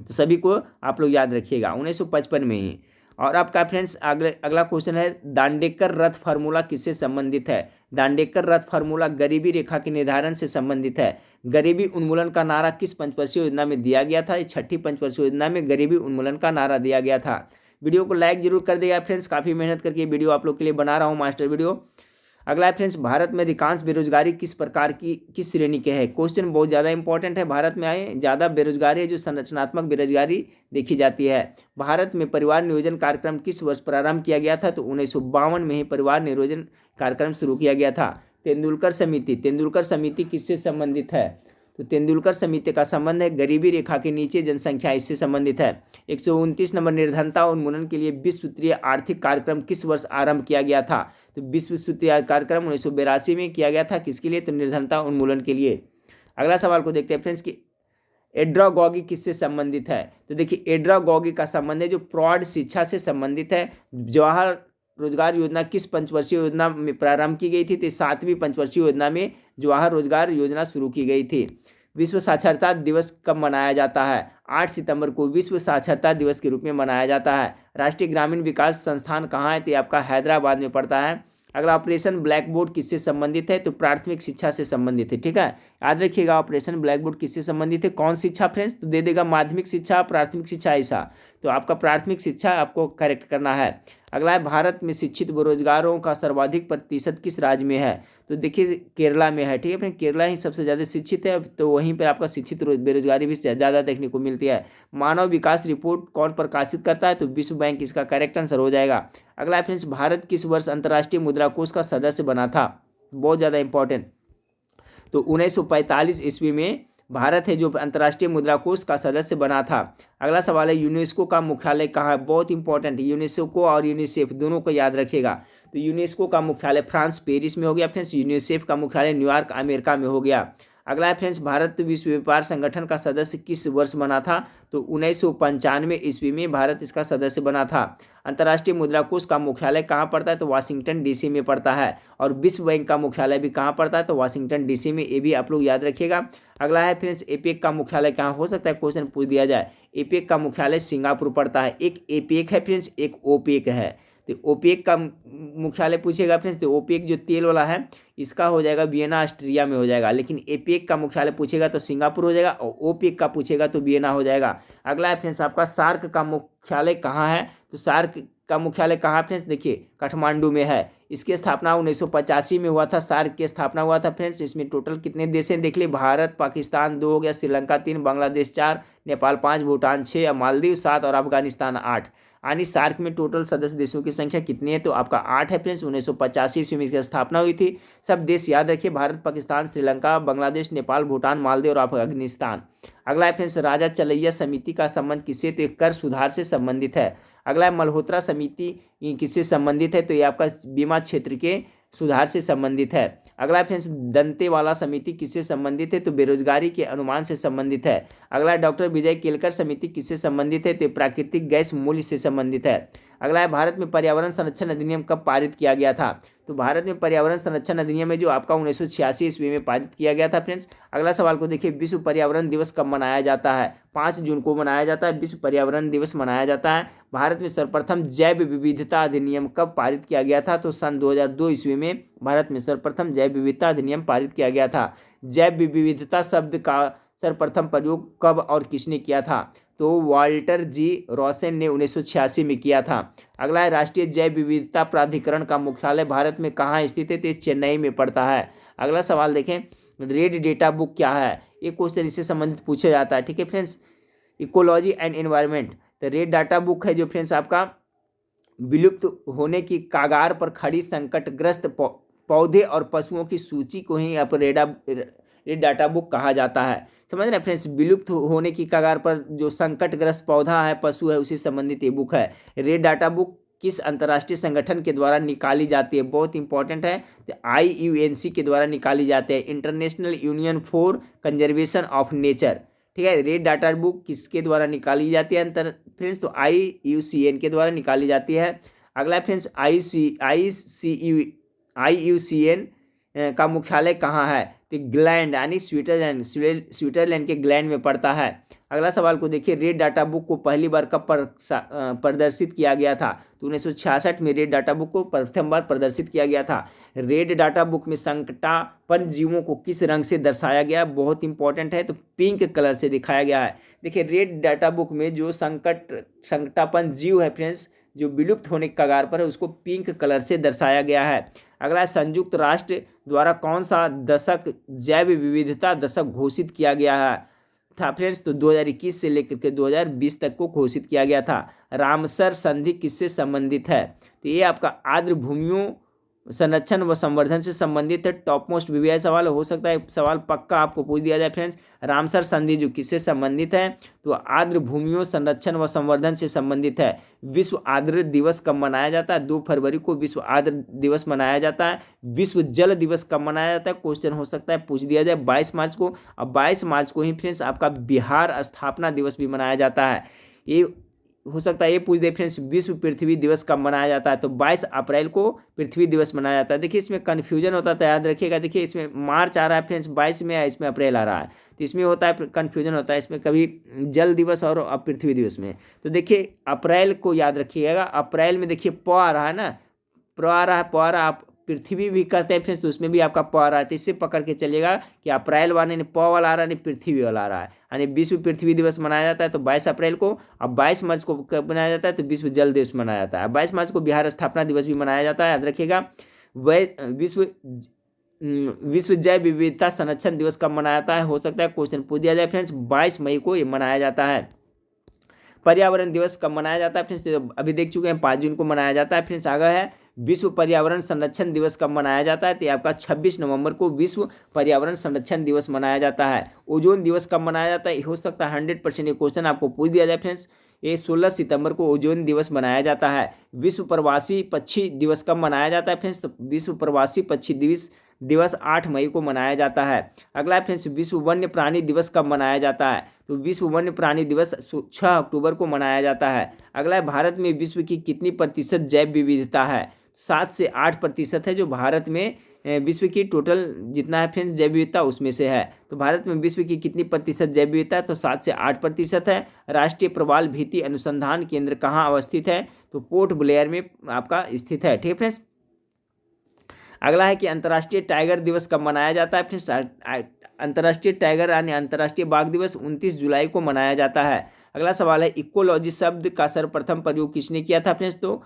तो सभी को आप लोग याद रखिएगा 1955 में ही। और आपका फ्रेंड्स अगला क्वेश्चन है, दांडेकर रथ फार्मूला किससे संबंधित है? दांडेकर रथ फार्मूला गरीबी रेखा के निर्धारण से संबंधित है। गरीबी उन्मूलन का नारा किस पंचवर्षीय योजना में दिया गया था? 6ठी पंचवर्षीय योजना में गरीबी उन्मूलन का नारा दिया गया था। वीडियो को लाइक जरूर कर देगा फ्रेंड्स, काफ़ी मेहनत करके वीडियो आप लोग के लिए बना रहा हूँ, मास्टर वीडियो। अगला है फ्रेंड्स, भारत में अधिकांश बेरोजगारी किस प्रकार की, किस श्रेणी के है? क्वेश्चन बहुत ज़्यादा इंपॉर्टेंट है। भारत में आए ज़्यादा बेरोजगारी है जो संरचनात्मक बेरोजगारी देखी जाती है। भारत में परिवार नियोजन कार्यक्रम किस वर्ष प्रारंभ किया गया था? तो 1952 में ही परिवार नियोजन कार्यक्रम शुरू किया गया था। तेंदुलकर समिति किससे संबंधित है? तो तेंदुलकर समिति का संबंध है गरीबी रेखा के नीचे जनसंख्या, इससे संबंधित है। 129 नंबर, निर्धनता उन्मूलन के लिए विश्व सूत्रीय आर्थिक कार्यक्रम किस वर्ष आरंभ किया गया था? तो विश्व सूत्रीय कार्यक्रम 1982 में किया गया था। किसके लिए? तो निर्धनता उन्मूलन के लिए। अगला सवाल को देखते हैं फ्रेंड्स कि एड्रागॉगी किससे संबंधित है? तो देखिए एड्रागॉगी का संबंध है जो प्रौढ़ शिक्षा से संबंधित है। जवाहर रोजगार योजना किस पंचवर्षीय योजना में प्रारंभ की गई थी? तो 7वीं पंचवर्षीय योजना में जवाहर रोजगार योजना शुरू की गई थी। विश्व साक्षरता दिवस कब मनाया जाता है? 8 सितंबर को विश्व साक्षरता दिवस के रूप में मनाया जाता है। राष्ट्रीय ग्रामीण विकास संस्थान कहाँ है? तो आपका हैदराबाद में पड़ता है। अगला, ऑपरेशन ब्लैक बोर्ड किससे संबंधित है? तो प्राथमिक शिक्षा से संबंधित है, ठीक है। याद रखिएगा ऑपरेशन ब्लैक बोर्ड किससे संबंधित है? कौन शिक्षा फ्रेंड्स? तो दे देगा माध्यमिक शिक्षा, प्राथमिक शिक्षा, ऐसा। तो आपका प्राथमिक शिक्षा आपको करेक्ट करना है। अगला है, भारत में शिक्षित बेरोजगारों का सर्वाधिक प्रतिशत किस राज्य में है? तो देखिए केरला में है, ठीक है फ्रेंड। केरला ही सबसे ज़्यादा शिक्षित है, तो वहीं पर आपका शिक्षित बेरोजगारी भी ज़्यादा देखने को मिलती है। मानव विकास रिपोर्ट कौन प्रकाशित करता है? तो विश्व बैंक इसका करेक्ट आंसर हो जाएगा। अगला फ्रेंड्स, भारत किस वर्ष अंतर्राष्ट्रीय मुद्रा कोष का सदस्य बना था? बहुत ज़्यादा इंपॉर्टेंट। तो 1945 ईस्वी में भारत है जो अंतर्राष्ट्रीय मुद्रा कोष का सदस्य बना था। अगला सवाल है यूनेस्को का मुख्यालय कहाँ है? बहुत इंपॉर्टेंट है, यूनेस्को और यूनिसेफ दोनों को याद रखिएगा। तो यूनेस्को का मुख्यालय फ्रांस पेरिस में हो गया फ्रेंड्स, यूनिसेफ का मुख्यालय न्यूयॉर्क अमेरिका में हो गया। अगला है फ्रेंड्स, भारत विश्व व्यापार संगठन का सदस्य किस वर्ष बना था? तो 1995 ईस्वी में भारत इसका सदस्य बना था। अंतर्राष्ट्रीय मुद्रा कोष का मुख्यालय कहाँ पड़ता है? तो वाशिंगटन डीसी में पड़ता है। और विश्व बैंक का मुख्यालय भी कहाँ पड़ता है? तो वाशिंगटन डीसी में। ये भी आप लोग याद रखिएगा। अगला है फ्रेंड्स, एपेक का मुख्यालय कहाँ हो सकता है? क्वेश्चन पूछ दिया जाए। एपेक का मुख्यालय सिंगापुर पड़ता है। एक एपेक है फ्रेंड्स, एक ओपेक है। तो ओपेक का मुख्यालय पूछेगा फ्रेंड्स, तो ओपेक जो तेल वाला है इसका हो जाएगा वियना ऑस्ट्रिया में हो जाएगा, लेकिन एपेक का मुख्यालय पूछेगा तो सिंगापुर हो जाएगा, और ओपेक का पूछेगा तो वियना हो जाएगा। अगला है फ्रेंड्स आपका सार्क का मुख्यालय कहाँ है? तो सार्क का मुख्यालय कहाँ फ्रेंड्स? देखिए काठमांडू में है। इसकी स्थापना 1985 में हुआ था। सार्क की स्थापना हुआ था फ्रेंड्स। इसमें टोटल कितने देश हैं देख लिए, भारत पाकिस्तान 2 हो गया, श्रीलंका 3, बांग्लादेश 4, नेपाल 5, भूटान 6, मालदीव 7 और अफगानिस्तान 8। यानी सार्क में टोटल सदस्य देशों की संख्या कितनी है? तो आपका 8 है फ्रेंड्स। 1985 ईस्वी में इसकी स्थापना हुई थी। सब देश याद रखिए, भारत पाकिस्तान श्रीलंका बांग्लादेश नेपाल भूटान मालदीव और अफगानिस्तान। अगला है फ्रेंड्स, राजा चलैया समिति का संबंध किससे? तो कर सुधार से संबंधित है। अगला है मल्होत्रा समिति किससे संबंधित है? तो ये आपका बीमा क्षेत्र के सुधार से संबंधित है। अगला फ्रेंड्स, दंतेवाला समिति किससे संबंधित है? तो बेरोजगारी के अनुमान से संबंधित है। अगला डॉक्टर विजय केलकर समिति किससे संबंधित है? तो प्राकृतिक गैस मूल्य से संबंधित है। अगला है, भारत में पर्यावरण संरक्षण अधिनियम कब पारित किया गया था? तो भारत में पर्यावरण संरक्षण अधिनियम है जो आपका 1986 ईस्वी में पारित किया गया था फ्रेंड्स। अगला सवाल को देखिए, विश्व पर्यावरण दिवस कब मनाया जाता है? 5 जून को मनाया जाता है, विश्व पर्यावरण दिवस मनाया जाता है। भारत में सर्वप्रथम जैव विविधता अधिनियम कब पारित किया गया था? तो सन 2002 ईस्वी में भारत में सर्वप्रथम जैव विविधता अधिनियम पारित किया गया था। जैव विविधता शब्द का सर्वप्रथम प्रयोग कब और किसने किया था? तो वाल्टर जी रोसेन ने 1986 में किया था। अगला है, राष्ट्रीय जैव विविधता प्राधिकरण का मुख्यालय भारत में कहाँ स्थित है? तो चेन्नई में पड़ता है। अगला सवाल देखें, रेड डेटा बुक क्या है? एक क्वेश्चन इससे संबंधित पूछा जाता है। ठीक है फ्रेंड्स, इकोलॉजी एंड एनवायरनमेंट। तो रेड डाटा बुक है जो फ्रेंड्स आपका विलुप्त होने की कगार पर खड़ी संकटग्रस्त पौधे और पशुओं की सूची को ही आप रेड डाटा बुक कहा जाता है। समझ रहे फ्रेंड्स, विलुप्त होने की कगार पर जो संकटग्रस्त पौधा है पशु है उसी संबंधित ये बुक है। रेड डाटा बुक किस अंतर्राष्ट्रीय संगठन के द्वारा निकाली जाती है? बहुत इंपॉर्टेंट है। तो IUNC के द्वारा निकाली जाती है, international union for conservation of nature. ठीक है, रेड डाटा बुक किसके द्वारा निकाली जाती है फ्रेंड्स? तो IUCN के द्वारा निकाली जाती है। अगला फ्रेंड्स, IUCN का मुख्यालय कहाँ है? तो ग्लैंड यानी स्विट्जरलैंड के ग्लैंड में पड़ता है। अगला सवाल को देखिए, रेड डाटा बुक को पहली बार कब प्रदर्शित किया गया था? तो 1966 में रेड डाटा बुक को प्रथम बार प्रदर्शित किया गया था। रेड डाटा बुक में संकटापन्न जीवों को किस रंग से दर्शाया गया? बहुत इंपॉर्टेंट है, तो पिंक कलर से दिखाया गया है। देखिए, रेड डाटा बुक में जो संकटापन्न जीव है फ्रेंड्स, जो विलुप्त होने के कगार पर है, उसको पिंक कलर से दर्शाया गया है। अगला, संयुक्त राष्ट्र द्वारा कौन सा दशक जैव विविधता दशक घोषित किया गया था फ्रेंड्स? तो 2021 से लेकर के 2020 तक को घोषित किया गया था। रामसर संधि किससे संबंधित है? तो ये आपका आर्द्र भूमियों संरक्षण व संवर्धन से संबंधित है। टॉप मोस्ट वीवीआई सवाल हो सकता है, सवाल पक्का आपको पूछ दिया जाए फ्रेंड्स। रामसर संधि जो किससे संबंधित है? तो आर्द्र भूमियों संरक्षण व संवर्धन से संबंधित है। विश्व आर्द्र दिवस कब मनाया जाता है? 2 फरवरी को विश्व आर्द्र दिवस मनाया जाता है। विश्व जल दिवस कब मनाया जाता है? क्वेश्चन हो सकता है पूछ दिया जाए 22 मार्च को। अब 22 मार्च को ही फ्रेंड्स आपका बिहार स्थापना दिवस भी मनाया जाता है। ये हो सकता है ये पूछ दे फ्रेंड्स, विश्व पृथ्वी दिवस कब मनाया जाता है? तो 22 अप्रैल को पृथ्वी दिवस मनाया जाता है। देखिए, इसमें कन्फ्यूजन होता है, याद रखिएगा। देखिए, इसमें मार्च आ रहा है फ्रेंड्स 22 में, इसमें अप्रैल आ रहा है, तो इसमें होता है कन्फ्यूजन होता है, इसमें कभी जल दिवस और पृथ्वी दिवस में। तो देखिए, अप्रैल को याद रखिएगा। अप्रैल में देखिए प आ रहा है ना, प्र आ रहा है, प आ रहा है। आप पृथ्वी भी करते हैं फ्रेंड्स, तो उसमें भी आपका प आ रहा है। तो इससे पकड़ के चलिएगा कि अप्रैल वाले ने प वाला आ रहा है, नहीं पृथ्वी वाला आ रहा है। यानी विश्व पृथ्वी दिवस मनाया जाता है तो 22 अप्रैल को। अब 22 मार्च को कब मनाया जाता है? तो विश्व जल दिवस मनाया जाता है। 22 मार्च को बिहार स्थापना दिवस भी मनाया जाता है, याद रखिएगा। विश्व जैव विविधता संरक्षण दिवस कब मनाया जाता है? हो सकता है क्वेश्चन पूछ दिया जाए फ्रेंड्स। 22 मई को ये मनाया जाता है। पर्यावरण दिवस कब मनाया जाता है फ्रेंड्स? तो अभी देख चुके हैं 5 जून को मनाया जाता है फ्रेंड्स। आगे है विश्व पर्यावरण संरक्षण दिवस कब मनाया जाता है? तो ये आपका 26 नवंबर को विश्व पर्यावरण संरक्षण दिवस मनाया जाता है। ओजोन दिवस कब मनाया जाता है? हो सकता है 100% ये क्वेश्चन आपको पूछ दिया जाए फ्रेंड्स। ये 16 सितंबर को ओजोन दिवस मनाया जाता है। विश्व प्रवासी पक्षी दिवस कब मनाया जाता है फ्रेंड्स? तो विश्व प्रवासी पक्षी दिवस 8 मई को मनाया जाता है। अगला है फ्रेंड्स, विश्व वन्य प्राणी दिवस कब मनाया जाता है? तो विश्व वन्य प्राणी दिवस 6 अक्टूबर को मनाया जाता है। अगला है, भारत में विश्व की कितनी प्रतिशत जैव विविधता है? 7 से 8% है जो भारत में विश्व की टोटल जितना है फ्रेंड्स जैव विविधता उसमें से है। तो भारत में विश्व की कितनी प्रतिशत जैव विविधता है? तो 7 से 8% है। राष्ट्रीय प्रवाल भीति अनुसंधान केंद्र कहाँ अवस्थित है? तो पोर्ट ब्लेयर में आपका स्थित है। ठीक है फ्रेंड्स। अगला है कि अंतर्राष्ट्रीय टाइगर दिवस कब मनाया जाता है फ्रेंड्स? अंतर्राष्ट्रीय टाइगर यानी अंतर्राष्ट्रीय बाघ दिवस 29 जुलाई को मनाया जाता है। अगला सवाल है, इकोलॉजी शब्द का सर्वप्रथम प्रयोग किसने किया था फ्रेंड्स? तो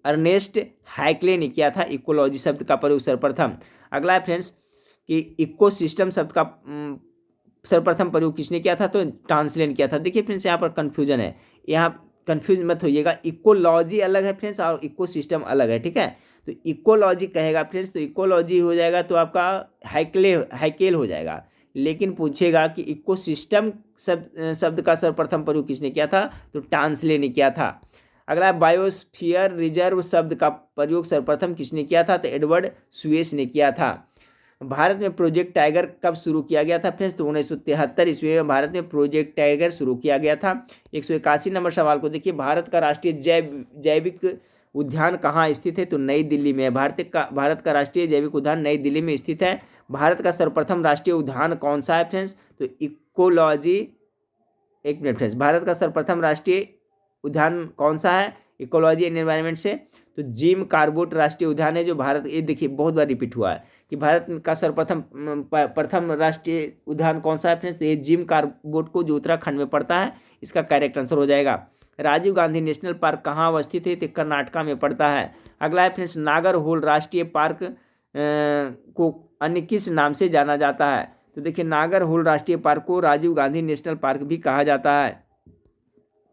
अर्नेस्ट हैक्ले ने किया था इकोलॉजी शब्द का प्रयोग सर्वप्रथम। अगला है फ्रेंड्स कि इकोसिस्टम शब्द का सर्वप्रथम प्रयोग किसने किया था? तो टांसले ने किया था। देखिए फ्रेंड्स यहाँ पर कन्फ्यूजन है, यहाँ कंफ्यूज मत होइएगा। इकोलॉजी अलग है फ्रेंड्स और इकोसिस्टम अलग है। ठीक है, तो इकोलॉजी कहेगा फ्रेंड्स तो इकोलॉजी हो जाएगा तो आपका हैकेल हो जाएगा। लेकिन पूछेगा कि इकोसिस्टम शब्द का सर्वप्रथम प्रयोग किसने किया था? तो टांसले ने किया था। अगला, बायोस्फीयर रिजर्व शब्द का प्रयोग सर्वप्रथम किसने किया था? तो एडवर्ड सुएस ने किया था। भारत में प्रोजेक्ट टाइगर कब शुरू किया गया था फ्रेंड्स? तो 1973 ईस्वी में भारत में प्रोजेक्ट टाइगर शुरू किया गया था। 181 नंबर सवाल को देखिए, भारत का राष्ट्रीय जैविक उद्यान कहाँ स्थित है? तो नई दिल्ली में है। भारत का राष्ट्रीय जैविक उद्यान नई दिल्ली में स्थित है। भारत का सर्वप्रथम राष्ट्रीय उद्यान कौन सा है फ्रेंड्स? तो इकोलॉजी, एक मिनट फ्रेंड्स, भारत का सर्वप्रथम राष्ट्रीय उद्यान कौन सा है इकोलॉजी एंड एनवायरनमेंट से? तो जिम कार्बेट राष्ट्रीय उद्यान है जो भारत, ये देखिए बहुत बार रिपीट हुआ है कि भारत का प्रथम राष्ट्रीय उद्यान कौन सा है फ्रेंड्स? तो ये जिम कार्बेट को जो उत्तराखंड में पड़ता है, इसका करेक्ट आंसर हो जाएगा। राजीव गांधी नेशनल पार्क कहाँ अवस्थित है? तो कर्नाटका में पड़ता है। अगला है फ्रेंड्स, नागरहोल राष्ट्रीय पार्क को अन्य किस नाम से जाना जाता है? तो देखिए नागरहोल राष्ट्रीय पार्क को राजीव गांधी नेशनल पार्क भी कहा जाता है।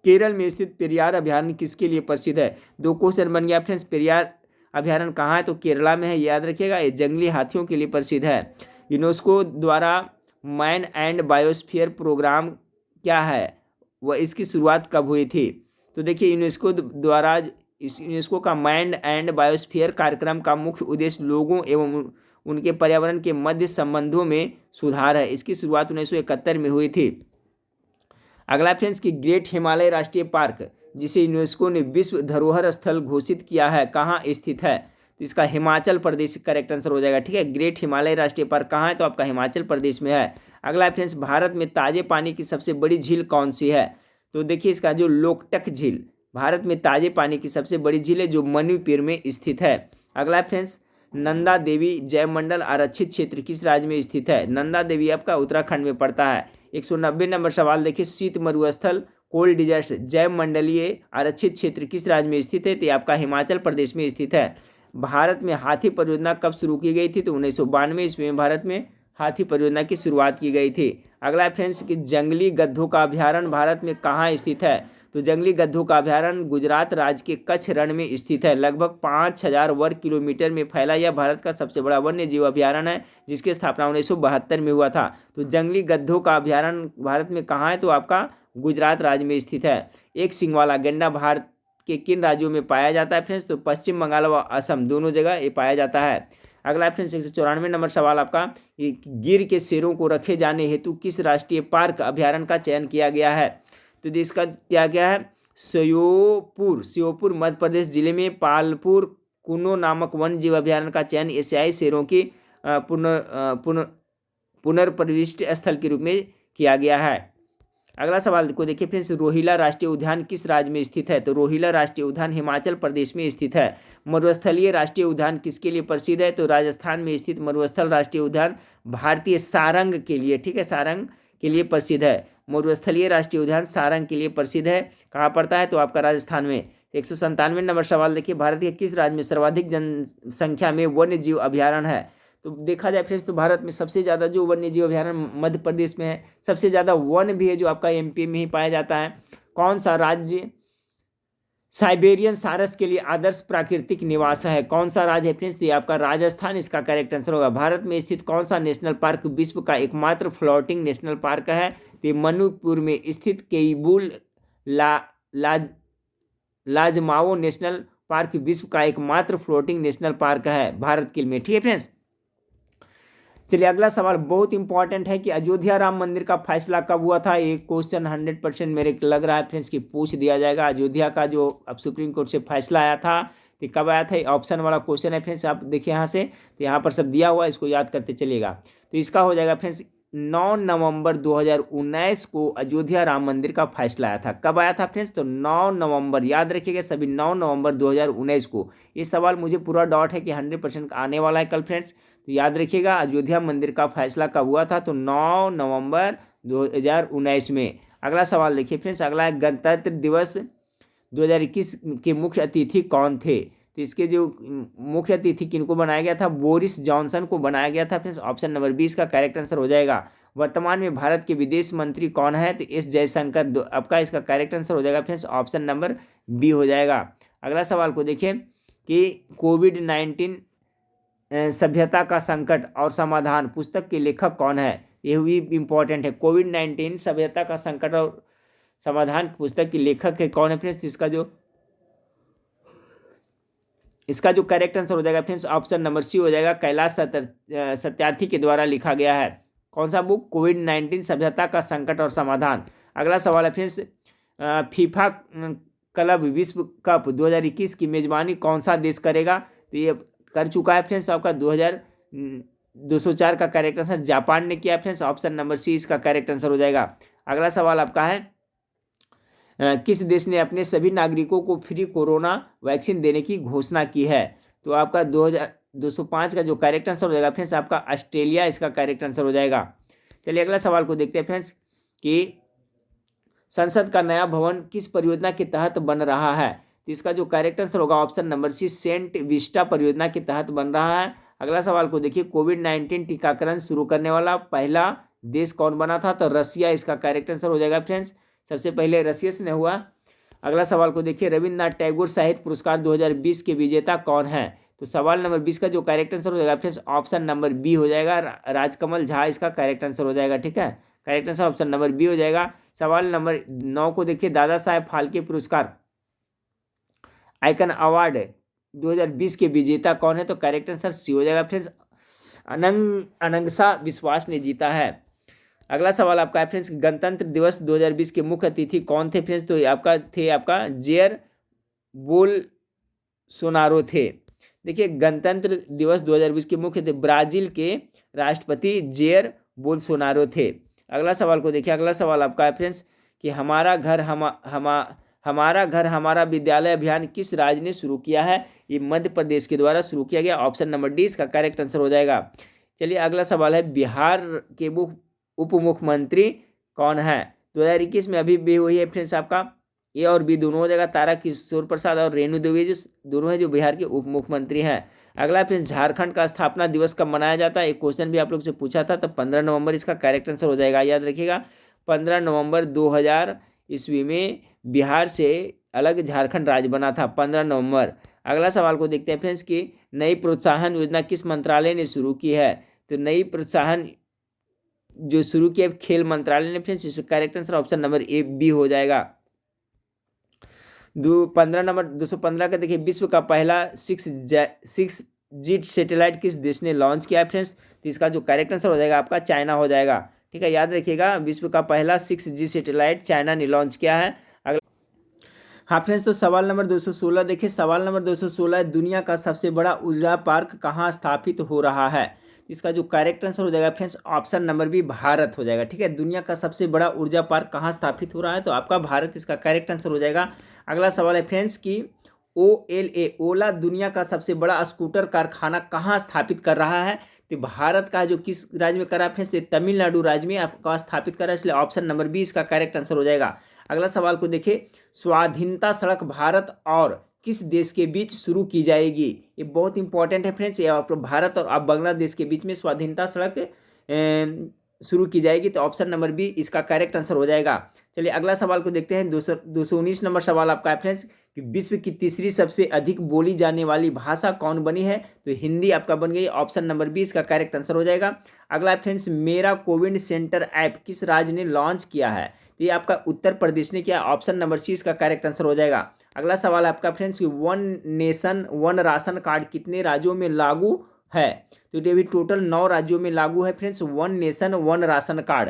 केरल में स्थित पेरियार अभयारण्य किसके लिए प्रसिद्ध है? 2 क्वेश्चन बन गया फ्रेंड्स। पेरियार अभयारण्य कहाँ है? तो केरला में है, याद रखिएगा। ये जंगली हाथियों के लिए प्रसिद्ध है। यूनेस्को द्वारा मैन एंड बायोस्फीयर प्रोग्राम क्या है, वह इसकी शुरुआत कब हुई थी? तो देखिए यूनेस्को का मैन एंड बायोस्फीयर कार्यक्रम का मुख्य उद्देश्य लोगों एवं उनके पर्यावरण के मध्य संबंधों में सुधार है। इसकी शुरुआत 1971 में हुई थी। अगला फ्रेंड्स कि ग्रेट हिमालय राष्ट्रीय पार्क, जिसे यूनेस्को ने विश्व धरोहर स्थल घोषित किया है, कहाँ स्थित है? तो इसका हिमाचल प्रदेश करेक्ट आंसर हो जाएगा। ठीक है, ग्रेट हिमालय राष्ट्रीय पार्क कहाँ है? तो आपका हिमाचल प्रदेश में है। अगला फ्रेंड्स, भारत में ताजे पानी की सबसे बड़ी झील कौन सी है? तो देखिए इसका जो लोकटक झील, भारत में ताजे पानी की सबसे बड़ी झील है जो मणिपुर में स्थित है। अगला फ्रेंड्स, नंदा देवी जैवमंडल आरक्षित क्षेत्र किस राज्य में स्थित है? नंदा देवी आपका उत्तराखंड में पड़ता है। 190 नंबर सवाल देखिए, शीत मरुस्थल कोल्ड डिजर्ट जैवमंडलीय आरक्षित क्षेत्र किस राज्य में स्थित है? तो आपका हिमाचल प्रदेश में स्थित है। भारत में हाथी परियोजना कब शुरू की गई थी? तो 1992 ईस्वी में भारत में हाथी परियोजना की शुरुआत की गई थी। अगला फ्रेंड्स कि जंगली गद्धों का अभ्यारण्य भारत में कहाँ स्थित है? तो जंगली गद्धों का अभ्यारण्य गुजरात राज्य के कच्छ रण में स्थित है। लगभग 5000 वर्ग किलोमीटर में फैला यह भारत का सबसे बड़ा वन्य जीव अभ्यारण्य है, जिसकी स्थापना 1972 में हुआ था। तो जंगली गद्धों का अभ्यारण्य भारत में कहाँ है? तो आपका गुजरात राज्य में स्थित है। एक सींग वाला गैंडा भारत के किन राज्यों में पाया जाता है फ्रेंड्स? तो पश्चिम बंगाल व असम दोनों जगह ये पाया जाता है। अगला फ्रेंड्स 194 नंबर सवाल आपका, गिर के शेरों को रखे जाने हेतु किस राष्ट्रीय पार्क अभ्यारण्य का चयन किया गया है? तो इसका क्या है? श्योपुर मध्य प्रदेश जिले में पालपुर कुनो नामक वन जीव अभ्यारण्य का चयन एशियाई शेरों की पुनर्प्रविष्ट स्थल के रूप में किया गया है। अगला सवाल को देखिए फ्रेंड्स, रोहिला राष्ट्रीय उद्यान किस राज्य में स्थित है? तो रोहिला राष्ट्रीय उद्यान हिमाचल प्रदेश में स्थित है। मरुस्थलीय राष्ट्रीय उद्यान किसके लिए प्रसिद्ध है? तो राजस्थान में स्थित मरुस्थल राष्ट्रीय उद्यान भारतीय सारंग के लिए, ठीक है, सारंग के लिए प्रसिद्ध है। मरुस्थलीय राष्ट्रीय उद्यान सारंग के लिए प्रसिद्ध है। कहाँ पड़ता है? तो आपका राजस्थान में। 197 नंबर सवाल देखिए, भारत के किस राज्य में सर्वाधिक जनसंख्या में वन्य जीव अभ्यारण्य है? तो देखा जाए फ्रेंड्स तो भारत में सबसे ज़्यादा जो वन्य जीव अभ्यारण्य मध्य प्रदेश में है। सबसे ज़्यादा वन भी है जो आपका एमपी में ही पाया जाता है। कौन सा राज्य साइबेरियन सारस के लिए आदर्श प्राकृतिक निवास है? कौन सा राज्य है फ्रेंड्स? ये आपका राजस्थान इसका करेक्ट आंसर होगा। भारत में स्थित कौन सा नेशनल पार्क विश्व का एकमात्र फ्लोटिंग नेशनल पार्क है? तो मणिपुर में स्थित केइबुल ला लाज लाजमाओ नेशनल पार्क विश्व का एकमात्र फ्लोटिंग नेशनल पार्क है भारत के लिए, ठीक है फ्रेंड्स। चलिए अगला सवाल बहुत इंपॉर्टेंट है कि अयोध्या राम मंदिर का फैसला कब हुआ था? ये क्वेश्चन 100% मेरे को लग रहा है फ्रेंड्स कि पूछ दिया जाएगा। अयोध्या का जो अब सुप्रीम कोर्ट से फैसला आया था तो कब आया था? ऑप्शन वाला क्वेश्चन है फ्रेंड्स, आप देखिए यहाँ से, तो यहाँ पर सब दिया हुआ है, इसको याद करते चलिएगा। तो इसका हो जाएगा फ्रेंड्स 9 नवंबर 2019 को अयोध्या राम मंदिर का फैसला आया था। कब आया था फ्रेंड्स? तो 9 नवंबर, याद रखिएगा सभी, 9 नवंबर 2019 को। ये सवाल मुझे पूरा डाउट है कि 100% आने वाला है कल फ्रेंड्स, तो याद रखिएगा अयोध्या मंदिर का फैसला कब हुआ था? तो 9 नवंबर 2019 में। अगला सवाल देखिए फ्रेंड्स, अगला है गणतंत्र दिवस 2021 के मुख्य अतिथि कौन थे? तो इसके जो मुख्य अतिथि किनको बनाया गया था? बोरिस जॉनसन को बनाया गया था फ्रेंड्स। ऑप्शन नंबर 20 का करेक्ट आंसर हो जाएगा। वर्तमान में भारत के विदेश मंत्री कौन है? तो एस जयशंकर आपका इसका करेक्ट आंसर हो जाएगा फ्रेंड्स, ऑप्शन नंबर बी हो जाएगा। अगला सवाल को देखिए कि कोविड-19 सभ्यता का संकट और समाधान पुस्तक के लेखक कौन है? ये भी इंपॉर्टेंट है। कोविड-19 सभ्यता का संकट और समाधान पुस्तक के लेखक है कौन है फ्रेंड्स? इसका जो करेक्ट आंसर हो जाएगा फ्रेंड्स, ऑप्शन नंबर सी हो जाएगा। कैलाश सत्यार्थी के द्वारा लिखा गया है। कौन सा बुक? कोविड-19 सभ्यता का संकट और समाधान। अगला सवाल है फ्रेंड्स, फीफा क्लब विश्व कप 2021 की मेजबानी कौन सा देश करेगा? तो ये कर चुका है फ्रेंड्स आपका 2204 का करेक्ट आंसर जापान ने किया फ्रेंड्स, ऑप्शन नंबर सी इसका करेक्ट आंसर हो जाएगा। अगला सवाल आपका है, किस देश ने अपने सभी नागरिकों को फ्री कोरोना वैक्सीन देने की घोषणा की है? तो आपका 2205 का जो करेक्ट आंसर हो जाएगा फ्रेंड्स आपका ऑस्ट्रेलिया इसका करेक्ट आंसर हो जाएगा। चलिए अगला सवाल को देखते हैं फ्रेंड्स कि संसद का नया भवन किस परियोजना के तहत बन रहा है? तो इसका जो करेक्ट आंसर होगा option number C Central Vista परियोजना के तहत बन रहा है। अगला सवाल को देखिए, कोविड-19 टीकाकरण शुरू करने वाला पहला देश कौन बना था? तो रसिया इसका करेक्ट आंसर हो जाएगा फ्रेंड्स, सबसे पहले रसिया से हुआ। अगला सवाल को देखिए, रविन्द्रनाथ टैगोर साहित्य पुरस्कार 2020 के विजेता कौन है? तो सवाल नंबर 20 का जो करेक्ट आंसर हो जाएगा फ्रेंड्स ऑप्शन नंबर बी हो जाएगा, राजकमल झा इसका करेक्ट आंसर हो जाएगा। ठीक है, correct answer option number B हो जाएगा। सवाल नंबर 9 को देखिए, दादा साहेब फाल्के पुरस्कार आइकन अवार्ड 2020 के विजेता कौन है? तो करेक्ट आंसर सी हो जाएगा फ्रेंड्स, अनंगसा विश्वास ने जीता है। अगला सवाल आपका है फ्रेंड्स, गणतंत्र दिवस 2020 के मुख्य अतिथि कौन थे फ्रेंड्स? तो आपका जेयर बोल्सोनारो थे। देखिए, गणतंत्र दिवस 2020 के मुख्य थे ब्राजील के राष्ट्रपति जेयर बोल्सोनारो थे। अगला सवाल को देखिए, अगला सवाल आपका है फ्रेंड्स कि हमारा घर हमारा विद्यालय अभियान किस राज्य ने शुरू किया है? ये मध्य प्रदेश के द्वारा शुरू किया गया, ऑप्शन नंबर डी इसका करेक्ट आंसर हो जाएगा। चलिए अगला सवाल है, बिहार के उप मुख्यमंत्री कौन है? 2021 में अभी भी हुई है फ्रेंड्स आपका ए और बी दोनों हो जाएगा, तारा किशोर प्रसाद और रेणु देवी जो दोनों है जो बिहार के उप मुख्यमंत्री हैं। अगला फ्रेंड्स, झारखंड का स्थापना दिवस कब मनाया जाता है? एक क्वेश्चन भी आप लोग से पूछा था, तो 15 नवंबर इसका करेक्ट आंसर हो जाएगा, याद रखिएगा 15 नवंबर 2000 ईस्वी में बिहार से अलग झारखंड राज्य बना था 15 नवंबर। अगला सवाल को देखते हैं फ्रेंड्स कि नई प्रोत्साहन योजना किस मंत्रालय ने शुरू की है? तो नई प्रोत्साहन जो शुरू किया खेल मंत्रालय ने फ्रेंड्स, इसका correct answer option number A B हो जाएगा। 215 का देखिए, विश्व का पहला 6G सैटेलाइट किस देश ने लॉन्च किया है फ्रेंड्स? तो इसका जो करेक्ट आंसर हो जाएगा आपका चाइना हो जाएगा। ठीक है, याद रखिएगा विश्व का पहला 6G सैटेलाइट चाइना ने लॉन्च किया है। हाँ फ्रेंड्स, तो सवाल नंबर 216 देखिए, सवाल नंबर 216, दुनिया का सबसे बड़ा ऊर्जा पार्क कहाँ स्थापित हो रहा है? इसका जो करेक्ट आंसर हो जाएगा friends option number B Bharat हो जाएगा। ठीक है, दुनिया का सबसे बड़ा ऊर्जा पार्क कहाँ स्थापित हो रहा है? तो आपका भारत इसका करेक्ट आंसर हो जाएगा। अगला सवाल है फ्रेंड्स कि ओला दुनिया का सबसे बड़ा स्कूटर कारखाना कहाँ स्थापित कर रहा है? तो भारत का जो किस राज्य में कर रहा है फ्रेंड्स? तमिलनाडु राज्य में आपका स्थापित कर रहा है, इसलिए ऑप्शन नंबर बी इसका करेक्ट आंसर हो जाएगा। अगला सवाल को देखिए, स्वाधीनता सड़क भारत और किस देश के बीच शुरू की जाएगी? ये बहुत इंपॉर्टेंट है फ्रेंड्स, ये आप भारत और आप बांग्लादेश के बीच में स्वाधीनता सड़क शुरू की जाएगी, तो ऑप्शन नंबर बी इसका करेक्ट आंसर हो जाएगा। चलिए अगला सवाल को देखते हैं। 219 नंबर सवाल आपका है फ्रेंड्स कि विश्व की तीसरी सबसे अधिक बोली जाने वाली भाषा कौन बनी है, तो हिंदी आपका बन गई। ऑप्शन नंबर बी इसका करेक्ट आंसर हो जाएगा। अगला फ्रेंड्स, मेरा कोविड सेंटर ऐप किस राज्य ने लॉन्च किया है, तो ये आपका उत्तर प्रदेश ने किया। ऑप्शन नंबर सी इसका करेक्ट आंसर हो जाएगा। अगला सवाल आपका फ्रेंड्स कि one nation one ration card कितने राज्यों में लागू है, तो ये भी टोटल 9 राज्यों में लागू है friends one nation one ration card.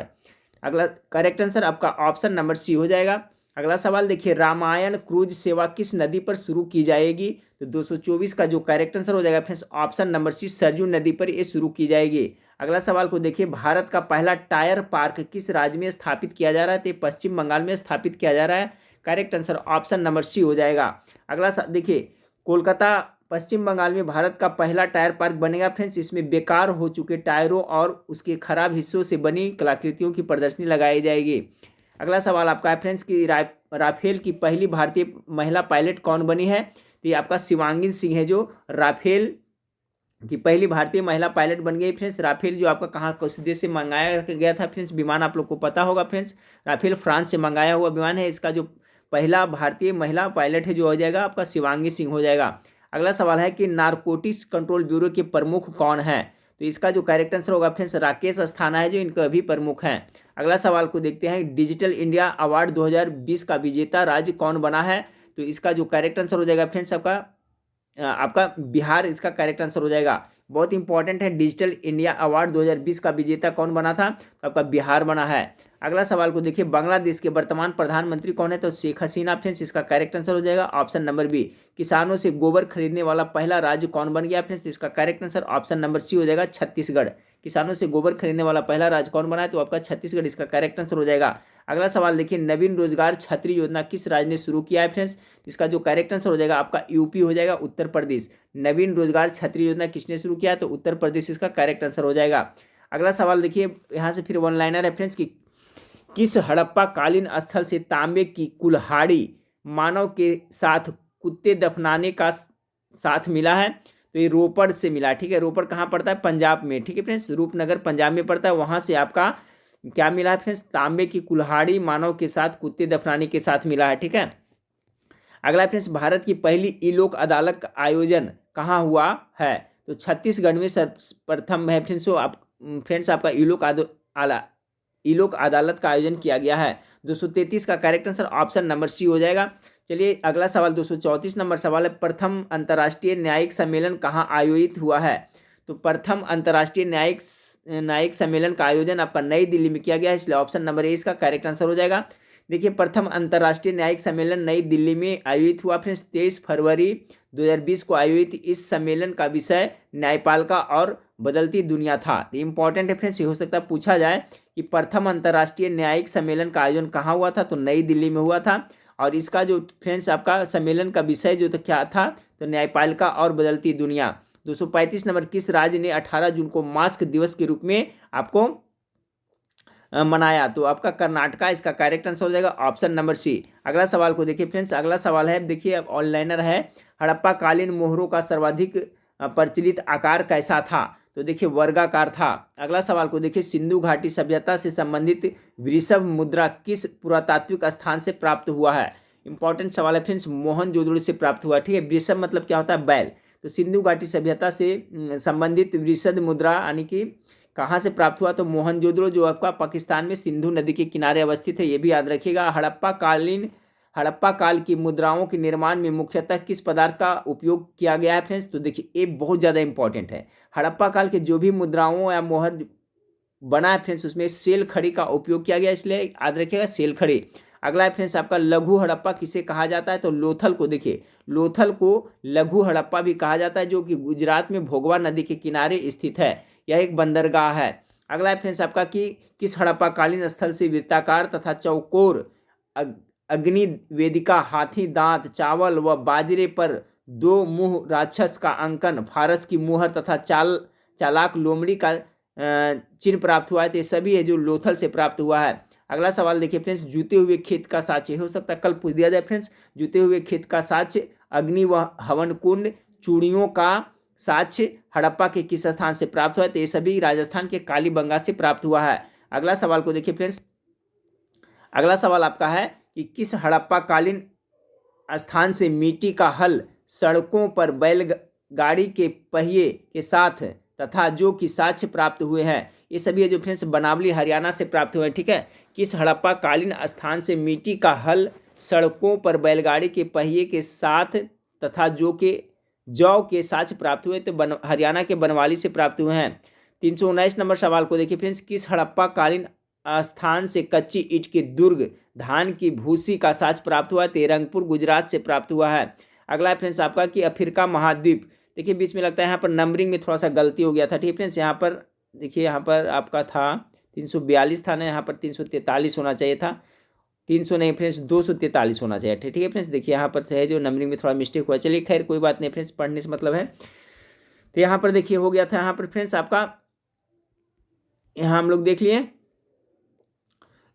अगला करेक्ट आंसर आपका ऑप्शन नंबर सी हो जाएगा। अगला सवाल देखिए, रामायण क्रूज सेवा किस नदी पर शुरू की जाएगी, तो 224 का जो करेक्ट आंसर हो जाएगा friends option number C Saryu नदी पर ये शुरू की जाएगी। अगला सवाल को देखिए, भारत का पहला टायर पार्क किस राज्य में स्थापित किया जा रहा है, तो पश्चिम बंगाल में स्थापित किया जा रहा है। Correct answer option number C हो जाएगा। अगला देखिए, कोलकाता पश्चिम बंगाल में भारत का पहला टायर पार्क बनेगा फ्रेंड्स। इसमें बेकार हो चुके टायरों और उसके खराब हिस्सों से बनी कलाकृतियों की प्रदर्शनी लगाई जाएगी। अगला सवाल आपका है फ्रेंड्स कि राफेल की पहली भारतीय महिला पायलट कौन बनी है, तो ये आपका शिवांगी सिंह है जो राफेल की पहली भारतीय महिला पायलट बन गई फ्रेंड्स। राफेल जो आपका कहाँ किस देश से मंगाया गया था फ्रेंड्स, विमान आप लोग को पता होगा फ्रेंड्स, राफेल फ्रांस से मंगाया हुआ विमान है। इसका जो पहला भारतीय महिला पायलट है जो हो जाएगा आपका शिवांगी सिंह हो जाएगा। अगला सवाल है कि नारकोटिक्स कंट्रोल ब्यूरो के प्रमुख कौन है, तो इसका जो करेक्ट आंसर होगा फ्रेंड्स राकेश अस्थाना है जो इनके अभी प्रमुख हैं। अगला सवाल को देखते हैं, डिजिटल इंडिया अवार्ड 2020 का विजेता राज्य कौन बना है, तो इसका जो करेक्ट आंसर हो जाएगा फ्रेंड्स आपका बिहार इसका करेक्ट आंसर हो जाएगा। बहुत इंपॉर्टेंट है, डिजिटल इंडिया अवार्ड 2020 का विजेता कौन बना था, तो आपका बिहार बना है। अगला सवाल को देखिए, बांग्लादेश के वर्तमान प्रधानमंत्री कौन है, तो शेख हसीना फ्रेंड्स इसका करेक्ट आंसर हो जाएगा ऑप्शन नंबर बी। किसानों से गोबर खरीदने वाला पहला राज्य कौन बन गया फ्रेंड्स, इसका correct answer option number C हो जाएगा छत्तीसगढ़। किसानों से गोबर खरीदने वाला पहला राज्य कौन बना है, तो आपका छत्तीसगढ़ इसका करेक्ट आंसर हो जाएगा। अगला सवाल देखिए, नवीन रोजगार छतरी योजना किस राज्य ने शुरू किया है फ्रेंड्स, इसका जो करेक्ट आंसर हो जाएगा आपका यूपी हो जाएगा, उत्तर प्रदेश। नवीन रोजगार छतरी योजना किसने शुरू किया है, तो उत्तर प्रदेश इसका करेक्ट आंसर हो जाएगा। अगला सवाल देखिए, यहाँ से फिर वन लाइनर है फ्रेंड्स कि किस हड़प्पा कालीन स्थल से तांबे की कुल्हाड़ी मानव के साथ कुत्ते दफनाने का साथ मिला है, तो ये रोपड़ से मिला। ठीक है, रोपड़ कहाँ पड़ता है, पंजाब में। ठीक है फ्रेंड्स, रूपनगर पंजाब में पड़ता है, वहाँ से आपका क्या मिला है फ्रेंड्स, तांबे की कुल्हाड़ी मानव के साथ कुत्ते दफनाने के साथ मिला है। ठीक है, अगला फ्रेंड्स, भारत की पहली ई लोक अदालत का आयोजन कहाँ हुआ है, तो छत्तीसगढ़ में सर्वप्रथम है फ्रेंड्स आपका ई लोक अदालत का आयोजन किया गया है। 233 का correct answer option number C हो जाएगा। चलिए अगला सवाल 234 नंबर सवाल है, प्रथम अंतर्राष्ट्रीय न्यायिक सम्मेलन कहाँ आयोजित हुआ है, तो प्रथम अंतर्राष्ट्रीय न्यायिक सम्मेलन का आयोजन आपका नई दिल्ली में किया गया है, इसलिए ऑप्शन नंबर ए इसका करेक्ट आंसर हो जाएगा। देखिए, प्रथम अंतर्राष्ट्रीय न्यायिक सम्मेलन नई दिल्ली में आयोजित हुआ फ्रेंड्स 23 फरवरी 2020 को आयोजित। इस सम्मेलन का विषय न्यायपालिका और बदलती दुनिया था। इंपॉर्टेंट है फ्रेंड्स, ये हो सकता है पूछा जाए कि प्रथम अंतर्राष्ट्रीय न्यायिक सम्मेलन का आयोजन कहाँ हुआ था, तो नई दिल्ली में हुआ था। और इसका जो फ्रेंड्स आपका सम्मेलन का विषय जो तो क्या था, तो न्यायपालिका और बदलती दुनिया। 235 नंबर, किस राज्य ने 18 जून को मास्क दिवस के रूप में आपको मनाया, तो आपका कर्नाटका इसका करेक्ट आंसर हो जाएगा ऑप्शन नंबर सी। अगला सवाल को देखिए फ्रेंड्स, अगला सवाल है देखिए अब ऑनलाइनर है, हड़प्पा कालीन मोहरों का सर्वाधिक प्रचलित आकार कैसा था, तो देखिए वर्गाकार था। अगला सवाल को देखिए, सिंधु घाटी सभ्यता से संबंधित वृषभ मुद्रा किस पुरातात्विक स्थान से प्राप्त हुआ है। इंपॉर्टेंट सवाल है फ्रेंड्स, मोहनजोदड़ो से प्राप्त हुआ। ठीक है, वृषभ मतलब क्या होता है, बैल। तो सिंधु घाटी सभ्यता से संबंधित वृषभ मुद्रा यानी कि कहाँ से प्राप्त हुआ, तो मोहनजोदड़ो जो आपका पाकिस्तान में सिंधु नदी के किनारे अवस्थित है, ये भी याद रखिएगा। हड़प्पा काल की मुद्राओं के निर्माण में मुख्यतः किस पदार्थ का उपयोग किया गया है फ्रेंड्स, तो देखिए ये बहुत ज़्यादा इंपॉर्टेंट है। हड़प्पा काल के जो भी मुद्राओं या मोहर बना है फ्रेंड्स उसमें सेल खड़ी का उपयोग किया गया, इसलिए याद रखिएगा सेल खड़ी। अगला है फ्रेंड्स आपका लघु हड़प्पा किसे कहा जाता है, तो लोथल को। देखिए लोथल को लघु हड़प्पा भी कहा जाता है, जो कि गुजरात में भोगवा नदी के किनारे स्थित है। यह एक बंदरगाह है। अगला है फ्रेंड्स आपका कि किस हड़प्पा कालीन स्थल से वृत्ताकार तथा चौकोर अग्नि वेदिका, हाथी दांत, चावल व बाजरे पर 2 मुंह राक्षस का अंकन, फारस की मुहर तथा चालाक लोमड़ी का चिन्ह प्राप्त हुआ है, तो ये सभी है जो लोथल से प्राप्त हुआ है। अगला सवाल देखिए फ्रेंड्स, जूते हुए खेत का साक्ष्य, हो सकता है कल पूछ दिया जाए फ्रेंड्स, जूते हुए खेत का साक्ष्य, अग्नि व हवन कुंड, चूड़ियों का साक्ष्य हड़प्पा के किस स्थान से प्राप्त हुआ है, तो ये सभी राजस्थान के कालीबंगा से प्राप्त हुआ है। अगला सवाल को देखिए फ्रेंड्स, अगला सवाल आपका है कि किस हड़प्पा कालीन स्थान से मिट्टी का हल सड़कों पर बैलगाड़ी के पहिए के साथ तथा जो कि साक्ष्य प्राप्त हुए हैं, ये सभी है जो फ्रेंड्स बनावली हरियाणा से प्राप्त हुए हैं। ठीक है, किस हड़प्पा कालीन स्थान से मिट्टी का हल सड़कों पर बैलगाड़ी के पहिए के साथ तथा जो के साक्ष्य प्राप्त हुए, तो हरियाणा के बनवाली से प्राप्त हुए हैं। 319 नंबर सवाल को देखिए फ्रेंड्स, किस हड़प्पा कालीन स्थान से कच्ची ईंट के दुर्ग धान की भूसी का साक्ष्य प्राप्त हुआ है, तो रंगपुर गुजरात से प्राप्त हुआ है। अगला है फ्रेंड्स आपका कि अफ्रीका महाद्वीप, देखिए बीच में लगता है यहाँ पर नंबरिंग में थोड़ा सा गलती हो गया था। ठीक है फ्रेंड्स, यहाँ पर देखिए, यहाँ पर आपका था 342 था ना, यहाँ पर 343 होना चाहिए था, 300 नहीं फ्रेंड्स, 243 होना चाहिए। ठीक है फ्रेंड्स, देखिए यहाँ पर है जो नंबरिंग में थोड़ा मिस्टेक हुआ, चलिए खैर कोई बात नहीं फ्रेंड्स, पढ़ने से मतलब है। तो यहाँ पर देखिए हो गया था, यहाँ पर फ्रेंड्स आपका, यहाँ हम लोग देख लिए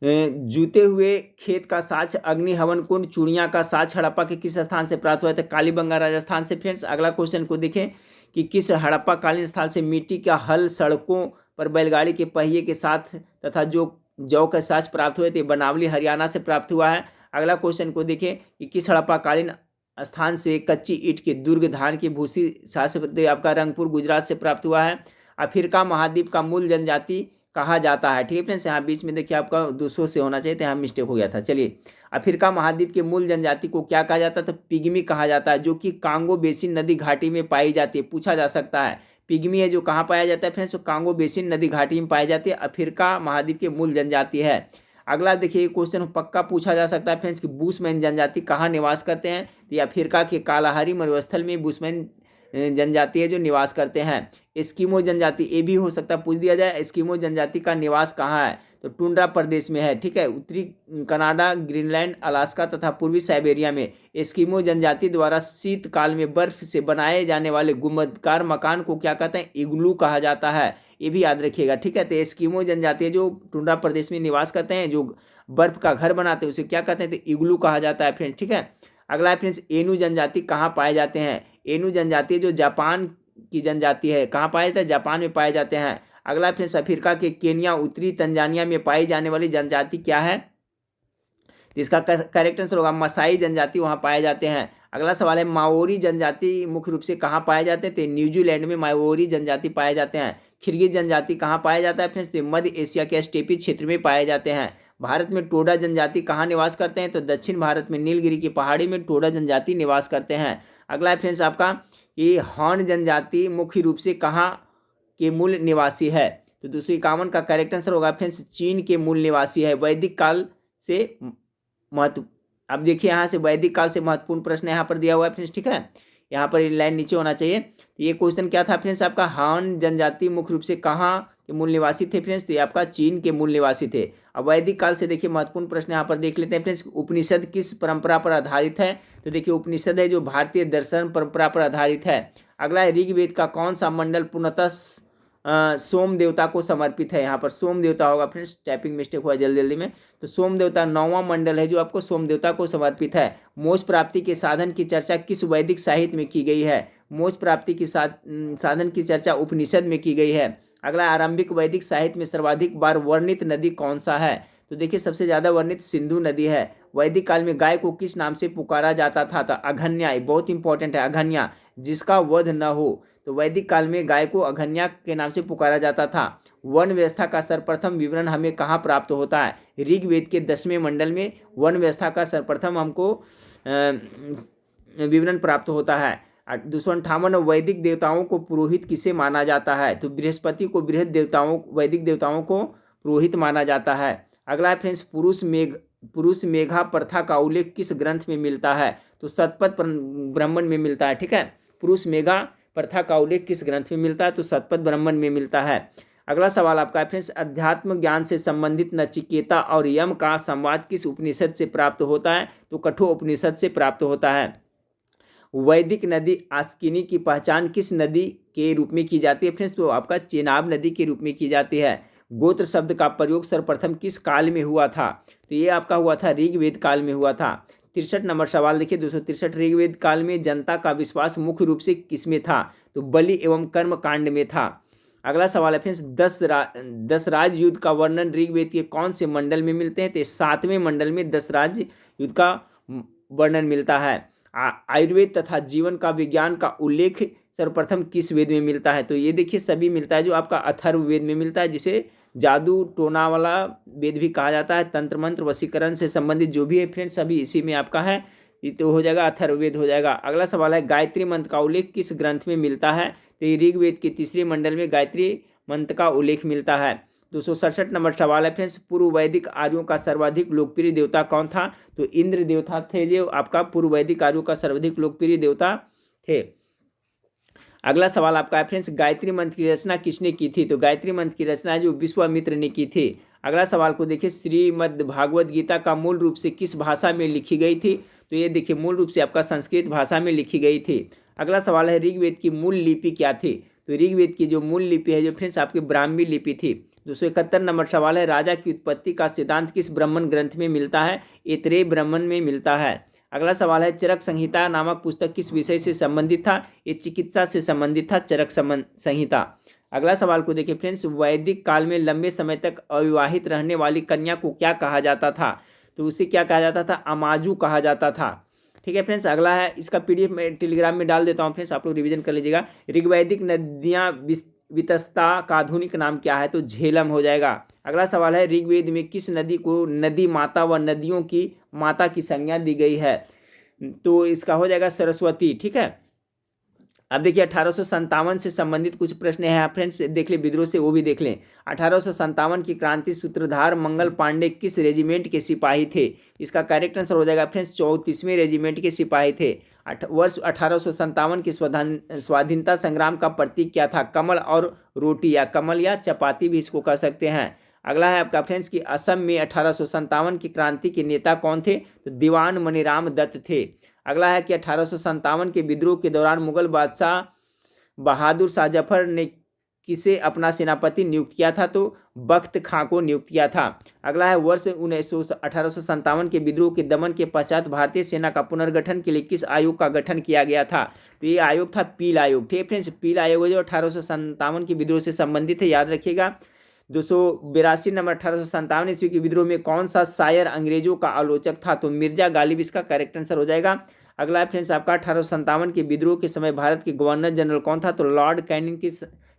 जूते हुए खेत का साक्ष्य अग्नि हवन कुंड चूड़िया का साक्ष्य हड़प्पा के किस स्थान से प्राप्त हुआ है, तो कालीबंगा राजस्थान से। फ्रेंड्स अगला क्वेश्चन को देखें कि किस हड़प्पा कालीन स्थल से मिट्टी का हल सड़कों पर बैलगाड़ी के पहिए के साथ तथा जो जौ का साक्ष्य प्राप्त हुए थे, बनावली हरियाणा से प्राप्त हुआ है। अगला क्वेश्चन को देखें कि किस हड़प्पा कालीन स्थान से कच्ची ईंट के दुर्ग धान की भूसी साक्ष्य आपका रंगपुर गुजरात से प्राप्त हुआ है। अफ्रीका महाद्वीप का मूल जनजाति कहा जाता है। ठीक है फ्रेंड्स, यहाँ बीच में देखिए आपका 200 से होना चाहिए, तो यहाँ मिस्टेक हो गया था। चलिए, अफ्रीका महाद्वीप के मूल जनजाति को क्या कहा जाता है, तो पिग्मी कहा जाता है, जो कि कांगो बेसिन नदी घाटी में पाई जाती है। पूछा जा सकता है पिग्मी है जो कहाँ पाया जाता है फ्रेंड्स, तो कांगो बेसिन नदी घाटी में पाई जाती है, अफ्रीका महाद्वीप के मूल जनजाति है। अगला देखिए क्वेश्चन पक्का पूछा जा सकता है फ्रेंड्स कि बुशमैन जनजाति कहाँ निवास करते हैं, तो अफ्रीका के कालाहारी मरुस्थल में बुशमैन जनजाति है जो निवास करते हैं। एस्किमो जनजाति, ये भी हो सकता है पूछ दिया जाए, एस्किमो जनजाति का निवास कहाँ है, तो टुंड्रा प्रदेश में है। ठीक है, उत्तरी कनाडा, ग्रीनलैंड, अलास्का तथा पूर्वी साइबेरिया में एस्किमो जनजाति द्वारा शीतकाल में बर्फ से बनाए जाने वाले गुंबदकार मकान को क्या कहते हैं, इग्लू कहा जाता है, ये भी याद रखिएगा। ठीक है, तो एस्किमो जनजाति जो टुंड्रा प्रदेश में निवास करते हैं, जो बर्फ का घर बनाते हैं, उसे क्या कहते हैं, तो इग्लू कहा जाता है फ्रेंड्स। ठीक है, अगला है फ्रेंड्स एनू जनजाति कहाँ पाए जाते हैं, एनू जनजाति जो जापान की जनजाति है, कहाँ पाए जाते हैं, जापान में पाए जाते हैं। अगला फ्रेंड्स अफ्रीका के केन्या, उत्तरी तंजानिया में पाई जाने वाली जनजाति क्या है, इसका करेक्ट आंसर होगा मसाई जनजाति, वहाँ पाए जाते हैं। अगला सवाल है माओरी जनजाति मुख्य रूप से कहाँ पाए जाते हैं, तो न्यूजीलैंड में माओरी जनजाति पाए जाते हैं। खिरगिज जनजाति कहाँ पाया जाता है फ्रेंड्स, तो मध्य एशिया के स्टेपी क्षेत्र में पाए जाते हैं। भारत में टोडा जनजाति कहाँ निवास करते हैं, तो दक्षिण भारत में नीलगिरी की पहाड़ी में टोडा जनजाति निवास करते हैं। अगला है फ्रेंड्स आपका ये हान जनजाति मुख्य रूप से कहाँ के मूल निवासी है, तो 251 का करेक्ट आंसर होगा फ्रेंड्स चीन के मूल निवासी है। वैदिक काल से महत्व, अब देखिए यहाँ से वैदिक काल से महत्वपूर्ण प्रश्न यहाँ पर दिया हुआ है फ्रेंड्स। ठीक है, यहाँ पर लाइन नीचे होना चाहिए। तो ये क्वेश्चन क्या था फ्रेंड्स आपका, हान जनजाति मुख्य रूप से कहाँ के मूल निवासी थे फ्रेंड्स, तो ये आपका चीन के मूल निवासी थे। अब वैदिक काल से देखिए महत्वपूर्ण प्रश्न यहाँ पर देख लेते हैं फ्रेंड्स, उपनिषद किस परंपरा पर आधारित है, तो देखिए उपनिषद है जो भारतीय दर्शन परंपरा पर आधारित है। अगला है ऋग्वेद का कौन सा मंडल पूर्णतः सोम देवता को समर्पित है, यहाँ पर सोम देवता होगा फ्रेंड्स, टाइपिंग मिस्टेक हुआ जल्दी में, तो सोम देवता 9वां मंडल है जो आपको सोम देवता को समर्पित है। मोक्ष प्राप्ति के साधन की चर्चा किस वैदिक साहित्य में की गई है, मोक्ष प्राप्ति की साधन की चर्चा उपनिषद में की गई है। अगला आरंभिक वैदिक साहित्य में सर्वाधिक बार वर्णित नदी कौन सा है, तो देखिए सबसे ज्यादा वर्णित सिंधु नदी है। वैदिक काल में गाय को किस नाम से पुकारा जाता था, तो अघन्या, बहुत इंपॉर्टेंट है अघन्या, जिसका वध न हो, तो वैदिक काल में गाय को अघन्या के नाम से पुकारा जाता था। वन व्यवस्था का सर्वप्रथम विवरण हमें कहाँ प्राप्त होता है, ऋग्वेद के 10वें मंडल में वन व्यवस्था का सर्वप्रथम हमको विवरण प्राप्त होता है। 258 वैदिक देवताओं को पुरोहित किसे माना जाता है, तो बृहस्पति को वैदिक देवताओं को पुरोहित माना जाता है। अगला है फ्रेंड्स पुरुष मेघा प्रथा का उल्लेख किस ग्रंथ में मिलता है, तो शतपथ ब्राह्मण में मिलता है। ठीक है, पुरुष मेघा प्रथा का उल्लेख किस ग्रंथ में मिलता है, तो शतपथ ब्राह्मण में मिलता है। अगला सवाल आपका है फ्रेंड्स अध्यात्म ज्ञान से संबंधित नचिकेता और यम का संवाद किस उपनिषद से प्राप्त होता है, तो कठोर उपनिषद से प्राप्त होता है। वैदिक नदी आस्किनी की पहचान किस नदी के रूप में की जाती है फ्रेंड्स, तो आपका चेनाब नदी के रूप में की जाती है। गोत्र शब्द का प्रयोग सर्वप्रथम किस काल में हुआ था, तो ये आपका हुआ था ऋग्वेद काल में हुआ था। 63 नंबर सवाल देखिए 263 ऋग्वेद काल में जनता का विश्वास मुख्य रूप से किसमें था, तो बलि एवं कर्म कांड में था। अगला सवाल है फ्रेंड्स, 10 राज युद्ध का वर्णन ऋग्वेद के कौन से मंडल में मिलते हैं? तो 7वें मंडल में 10 राज युद्ध का वर्णन मिलता है। आयुर्वेद तथा जीवन का विज्ञान का उल्लेख सर्वप्रथम किस वेद में मिलता है? तो ये देखिए सभी मिलता है, जो आपका अथर्ववेद में मिलता है, जिसे जादू टोना वाला वेद भी कहा जाता है। तंत्र मंत्र वशीकरण से संबंधित जो भी है फ्रेंड्स सभी इसी में आपका है, ये तो हो जाएगा अथर्ववेद हो जाएगा। अगला सवाल है, गायत्री मंत्र का उल्लेख किस ग्रंथ में मिलता है? तो ये ऋग्वेद के 3रे मंडल में गायत्री मंत्र का उल्लेख मिलता है। 267 नंबर सवाल है फ्रेंड्स, पूर्व वैदिक आर्यों का सर्वाधिक लोकप्रिय देवता कौन था? तो इंद्र देवता थे, जो आपका पूर्व वैदिक आर्यों का सर्वाधिक लोकप्रिय देवता थे। अगला सवाल आपका है फ्रेंड्स, गायत्री मंत्र की रचना किसने की थी? तो गायत्री मंत्र की रचना जो विश्वामित्र ने की थी। अगला सवाल को देखिए, श्रीमद् भागवत गीता का मूल रूप से किस भाषा में लिखी गई थी? तो ये देखिए मूल रूप से आपका संस्कृत भाषा में लिखी गई थी। अगला सवाल है, ऋग्वेद की मूल लिपि क्या थी? तो ऋग्वेद की जो मूल लिपि है जो फ्रेंड्स आपकी ब्राह्मी लिपि थी। 271 नंबर सवाल है, राजा की उत्पत्ति का सिद्धांत किस ब्राह्मण ग्रंथ में मिलता है? ऐतरेय ब्राह्मण में मिलता है। अगला सवाल है, चरक संहिता नामक पुस्तक किस विषय से संबंधित था? ये चिकित्सा से संबंधित था, चरक संहिता। अगला सवाल को देखिए फ्रेंड्स, वैदिक काल में लंबे समय तक अविवाहित रहने वाली कन्या को क्या कहा जाता था? तो उसे क्या कहा जाता था? अमाजू कहा जाता था। ठीक है फ्रेंड्स, अगला है, इसका PDF मैं टेलीग्राम में डाल देता हूँ फ्रेंड्स, आप लोग रिवीजन कर लीजिएगा। ऋग्वैदिक नदियाँ वितस्ता का आधुनिक नाम क्या है? तो झेलम हो जाएगा। अगला सवाल है, ऋग्वेद में किस नदी को नदी माता व नदियों की माता की संज्ञा दी गई है? तो इसका हो जाएगा सरस्वती। ठीक है, अब देखिए 1857 से संबंधित कुछ प्रश्न है फ्रेंड्स, देख ले विद्रोह से, वो भी देख लें। 1857 की क्रांति सूत्रधार मंगल पांडे किस रेजिमेंट के सिपाही थे? इसका करेक्ट आंसर हो जाएगा फ्रेंड्स 34वें रेजिमेंट के सिपाही थे। वर्ष 1857 की स्वाधीनता संग्राम का प्रतीक क्या था? कमल और रोटी, या कमल या चपाती भी इसको कह सकते हैं। अगला है आपका फ्रेंड्स कि असम में 1857 की क्रांति के नेता कौन थे? तो दीवान मनीराम दत्त थे। अगला है कि 1857 के विद्रोह के दौरान मुगल बादशाह बहादुर शाह जफर ने किसे अपना सेनापति नियुक्त किया था? तो बख्त खां को नियुक्त किया था। अगला है, वर्ष 1857 के विद्रोह के दमन के पश्चात भारतीय सेना का पुनर्गठन के लिए किस आयोग का गठन किया गया था? तो ये आयोग था पील आयोग। ठीक है फ्रेंड्स, पील आयोग जो 1857 के विद्रोह से संबंधित है, याद रखिएगा। 282 नंबर, 1857 ईस्वी के विद्रोह में कौन सा शायर अंग्रेजों का आलोचक था? तो मिर्जा गालिब इसका करेक्ट आंसर हो जाएगा। अगला फ्रेंड्स आपका 1857 के विद्रोह के समय भारत के गवर्नर जनरल कौन था? तो लॉर्ड कैनिंग के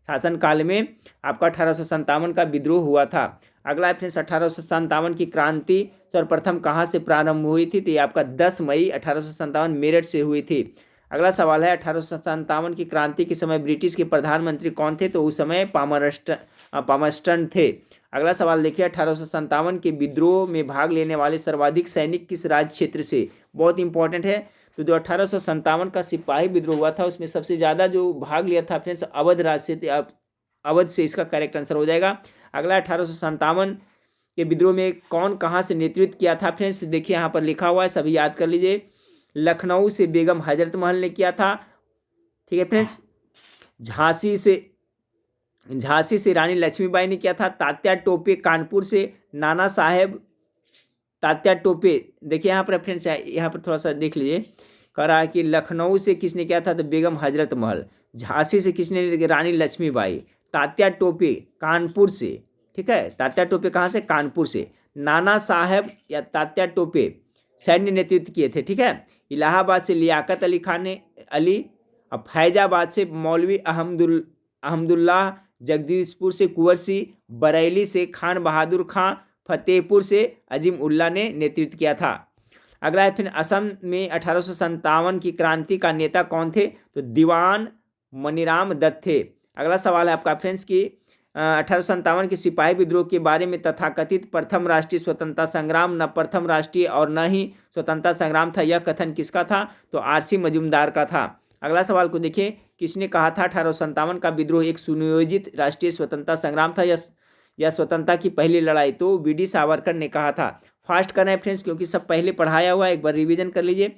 शासन काल में आपका 1857 का विद्रोह हुआ था। अगला फ्रेंड्स 1857 की क्रांति सर्वप्रथम कहाँ से प्रारंभ हुई थी? तो ये आपका 10 मई 1857 मेरठ से हुई थी। अगला सवाल है, 1857 की क्रांति के समय ब्रिटिश के प्रधानमंत्री कौन थे? तो उस समय पामरस्टन थे। अगला सवाल देखिए, 1857 के विद्रोह में भाग लेने वाले सर्वाधिक सैनिक किस राज्य क्षेत्र से? बहुत इंपॉर्टेंट है। तो जो 1857 का सिपाही विद्रोह हुआ था उसमें सबसे ज़्यादा जो भाग लिया था फ्रेंड्स अवध राज्य से, अवध से इसका करेक्ट आंसर हो जाएगा। अगला 1857 के विद्रोह में कौन कहाँ से नेतृत्व किया था? फ्रेंड्स देखिए यहाँ पर लिखा हुआ है, सभी याद कर लीजिए। लखनऊ से बेगम हजरत महल ने किया था। ठीक है फ्रेंड्स, झांसी से रानी लक्ष्मीबाई ने किया था। तात्या टोपे कानपुर से, नाना साहेब तात्या टोपे, देखिए यहाँ पर फ्रेंड्स यहाँ पर थोड़ा सा देख लीजिए, कह रहा है कि लखनऊ से किसने किया था? तो बेगम हजरत महल। झांसी से किसने? रानी लक्ष्मीबाई। तात्या टोपे कानपुर से। ठीक है, तात्या टोपे कहाँ से? कानपुर से। नाना साहेब या तात्या टोपे सैन्य नेतृत्व किए थे। ठीक है, इलाहाबाद से लियाकत अली खान ने अब फैजाबाद से मौलवी अहमदुल्लाह, जगदीशपुर से कुंवर सिंह, बरेली से खान बहादुर खां, फतेहपुर से अजीम उल्ला ने नेतृत्व किया था। अगला है फिर असम में 1857 की क्रांति का नेता कौन थे? तो दीवान मनीराम दत्त थे। अगला सवाल है आपका फ्रेंड्स की 1857 के सिपाही विद्रोह के बारे में तथाकथित प्रथम राष्ट्रीय स्वतंत्रता संग्राम न प्रथम राष्ट्रीय और न ही स्वतंत्रता संग्राम था, यह कथन किसका था? तो RC मजूमदार का था। अगला सवाल को देखिए, किसने कहा था 1857 का विद्रोह एक सुनियोजित राष्ट्रीय स्वतंत्रता संग्राम था या स्वतंत्रता की पहली लड़ाई? तो BD सावरकर ने कहा था। फास्ट करना है फ्रेंड्स क्योंकि सब पहले पढ़ाया हुआ है, एक बार रिवीजन कर लीजिए।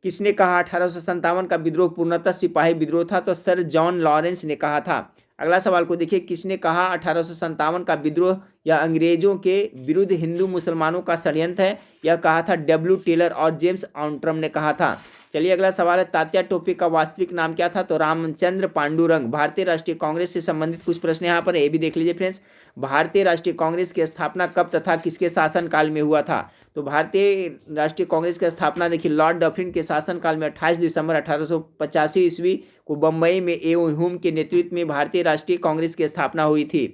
किसने कहा 1857 का विद्रोह पूर्णतः सिपाही विद्रोह था? तो सर जॉन लॉरेंस ने कहा था। अगला सवाल को देखिए, किसने कहा 1857 का विद्रोह यह अंग्रेजों के विरुद्ध हिंदू मुसलमानों का षड्यंत्र है, यह कहा था डब्ल्यू टेलर और जेम्स आउंट्रम ने कहा था। चलिए अगला सवाल है, तात्या टोपे का वास्तविक नाम क्या था? तो रामचंद्र पांडुरंग। भारतीय राष्ट्रीय कांग्रेस से संबंधित कुछ प्रश्न यहाँ पर ये भी देख लीजिए फ्रेंड्स। भारतीय राष्ट्रीय कांग्रेस की स्थापना कब तथा किसके शासनकाल में हुआ था? तो भारतीय राष्ट्रीय कांग्रेस की स्थापना देखिए लॉर्ड डफरिन के शासनकाल में 28 दिसंबर 1885 ईस्वी को बम्बई में ए.ओ. ह्यूम के नेतृत्व में भारतीय राष्ट्रीय कांग्रेस की स्थापना हुई थी।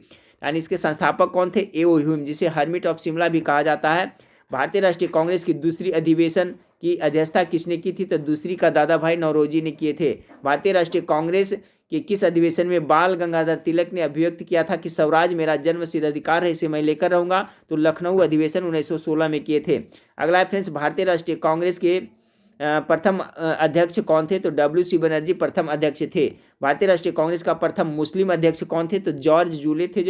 यानी इसके संस्थापक कौन थे? ए.ओ. ह्यूम, जिसे हर्मिट ऑफ शिमला भी कहा जाता है। भारतीय राष्ट्रीय कांग्रेस की दूसरी अधिवेशन की अध्यक्षता किसने की थी? तो दूसरी का दादा भाई नौरोजी ने किए थे। भारतीय राष्ट्रीय कांग्रेस के किस अधिवेशन में बाल गंगाधर तिलक ने अभिव्यक्त किया था कि स्वराज मेरा जन्मसिद्ध अधिकार है, इसे मैं लेकर रहूंगा? तो लखनऊ अधिवेशन 1916 में किए थे। अगला है फ्रेंड्स, भारतीय राष्ट्रीय कांग्रेस के प्रथम अध्यक्ष कौन थे? तो डब्ल्यू.सी. बनर्जी प्रथम अध्यक्ष थे। भारतीय राष्ट्रीय कांग्रेस का प्रथम मुस्लिम अध्यक्ष कौन थे? तो जॉर्ज जूले थे,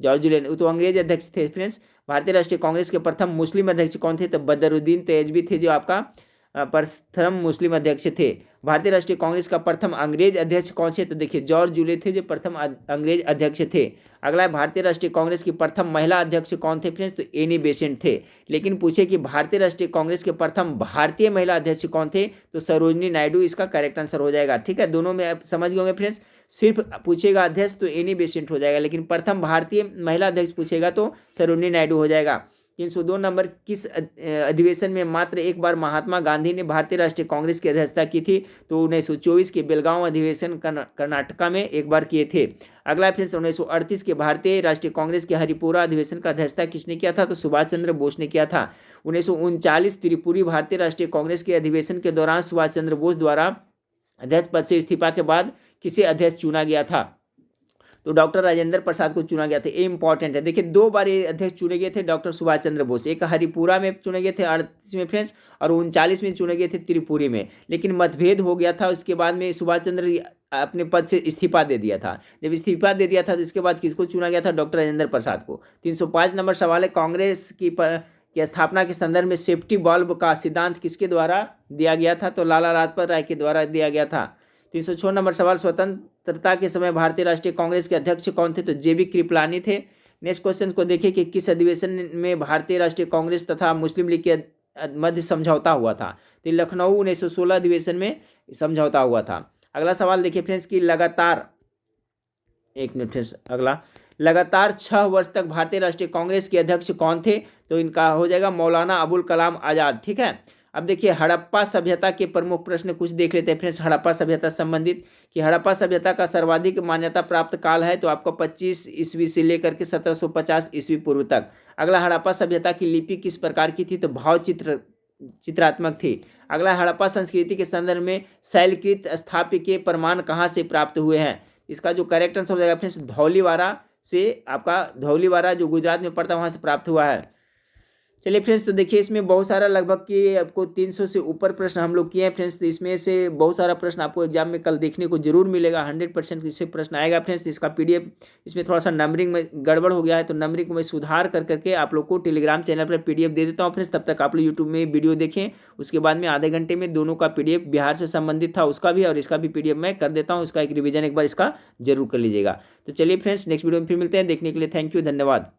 जॉर्ज जूले तो अंग्रेज अध्यक्ष थे फ्रेंड्स। भारतीय राष्ट्रीय कांग्रेस के प्रथम मुस्लिम अध्यक्ष कौन थे? तो बदरुद्दीन तैयबी थे, जो आपका प्रथम मुस्लिम अध्यक्ष थे। भारतीय राष्ट्रीय कांग्रेस का प्रथम अंग्रेज अध्यक्ष कौन से? तो देखिए जॉर्ज जूले थे, जो प्रथम अंग्रेज अध्यक्ष थे। अगला है, भारतीय राष्ट्रीय कांग्रेस की प्रथम महिला अध्यक्ष कौन थे फ्रेंड्स? तो एनी बेसेंट थे। लेकिन पूछे कि भारतीय राष्ट्रीय कांग्रेस के प्रथम भारतीय महिला अध्यक्ष कौन थे? तो सरोजनी नायडू इसका करेक्ट आंसर हो जाएगा। ठीक है, दोनों में आप समझ गए होंगे फ्रेंड्स। सिर्फ पूछेगा अध्यक्ष तो एनी बेसेंट हो जाएगा, लेकिन प्रथम भारतीय महिला अध्यक्ष पूछेगा तो सरोजनी नायडू हो जाएगा। 302 नंबर, किस अधिवेशन में मात्र एक बार महात्मा गांधी ने भारतीय राष्ट्रीय कांग्रेस की अध्यक्षता की थी? तो 1924 के बेलगांव अधिवेशन कर्नाटका में एक बार किए थे। अगला फिर 1938 के भारतीय राष्ट्रीय कांग्रेस के हरिपुरा अधिवेशन का अध्यक्षता किसने किया था? तो सुभाष चंद्र बोस ने किया था। 1939 त्रिपुरी भारतीय राष्ट्रीय कांग्रेस के अधिवेशन के दौरान सुभाष चंद्र बोस द्वारा अध्यक्ष पद से इस्तीफा के बाद किसे अध्यक्ष चुना गया था? तो डॉक्टर राजेंद्र प्रसाद को चुना गया था। ये इंपॉर्टेंट है, देखिए 2 बार ये अध्यक्ष चुने गए थे डॉक्टर सुभाष चंद्र बोस। एक हरिपुरा में चुने गए थे 38 में फ्रेंड्स, और 39 में चुने गए थे त्रिपुरी में। लेकिन मतभेद हो गया था, उसके बाद में सुभाष चंद्र अपने पद से इस्तीफा दे दिया था। जब इस्तीफा दे दिया था तो इसके बाद किसको चुना गया था? डॉक्टर राजेंद्र प्रसाद को। 305 नंबर सवाल है, कांग्रेस की स्थापना के संदर्भ में सेफ्टी बल्ब का सिद्धांत किसके द्वारा दिया गया था? तो लाला लाजपत राय के द्वारा दिया गया था। 306 नंबर सवाल, स्वतंत्रता के समय भारतीय राष्ट्रीय कांग्रेस के अध्यक्ष कौन थे? तो जेबी कृपलानी थे। नेक्स्ट क्वेश्चन को देखिए कि किस अधिवेशन में भारतीय राष्ट्रीय कांग्रेस तथा मुस्लिम लीग के मध्य समझौता हुआ था? तो लखनऊ 1916 अधिवेशन में समझौता हुआ था। अगला सवाल देखिए फ्रेंड्स कि लगातार 6 वर्ष तक भारतीय राष्ट्रीय कांग्रेस के अध्यक्ष कौन थे? तो इनका हो जाएगा मौलाना अबुल कलाम आज़ाद। ठीक है, अब देखिए हड़प्पा सभ्यता के प्रमुख प्रश्न कुछ देख लेते हैं फ्रेंड्स। हड़प्पा सभ्यता संबंधित कि हड़प्पा सभ्यता का सर्वाधिक मान्यता प्राप्त काल है, तो आपका 25 ईस्वी से लेकर के 1750 ईस्वी पूर्व तक। अगला, हड़प्पा सभ्यता की लिपि किस प्रकार की थी? तो भाव चित्रात्मक थी। अगला, हड़प्पा संस्कृति के संदर्भ में शैलकृत स्थापत्य के प्रमाण कहाँ से प्राप्त हुए हैं? इसका जो करेक्ट आंसर हो जाएगा फ्रेंड्स धौलीवारा से, आपका धौलीवारा जो गुजरात में पड़ता है वहाँ से प्राप्त हुआ है। चलिए फ्रेंड्स, तो देखिए इसमें बहुत सारा लगभग कि आपको 300 से ऊपर प्रश्न हम लोग किए हैं फ्रेंड्स। तो इसमें से बहुत सारा प्रश्न आपको एग्जाम में कल देखने को जरूर मिलेगा। 100% इससे प्रश्न आएगा फ्रेंड्स। इसका PDF इसमें थोड़ा सा नंबरिंग में गड़बड़ हो गया है, तो नंबरिंग को मैं सुधार करके आप लोग को टेलीग्राम चैनल पर PDF दे देता हूँ फ्रेंड्स। तब तक आप लोग यूट्यूब में वीडियो देखें, उसके बाद में आधे घंटे में दोनों का PDF बिहार से संबंधित था उसका भी और इसका भी PDF मैं कर देता हूँ। इसका एक रिविजन एक बार इसका जरूर कर लीजिएगा। तो चलिए फ्रेंड्स, नेक्स्ट वीडियो में फिर मिलते हैं। देखने के लिए थैंक यू, धन्यवाद।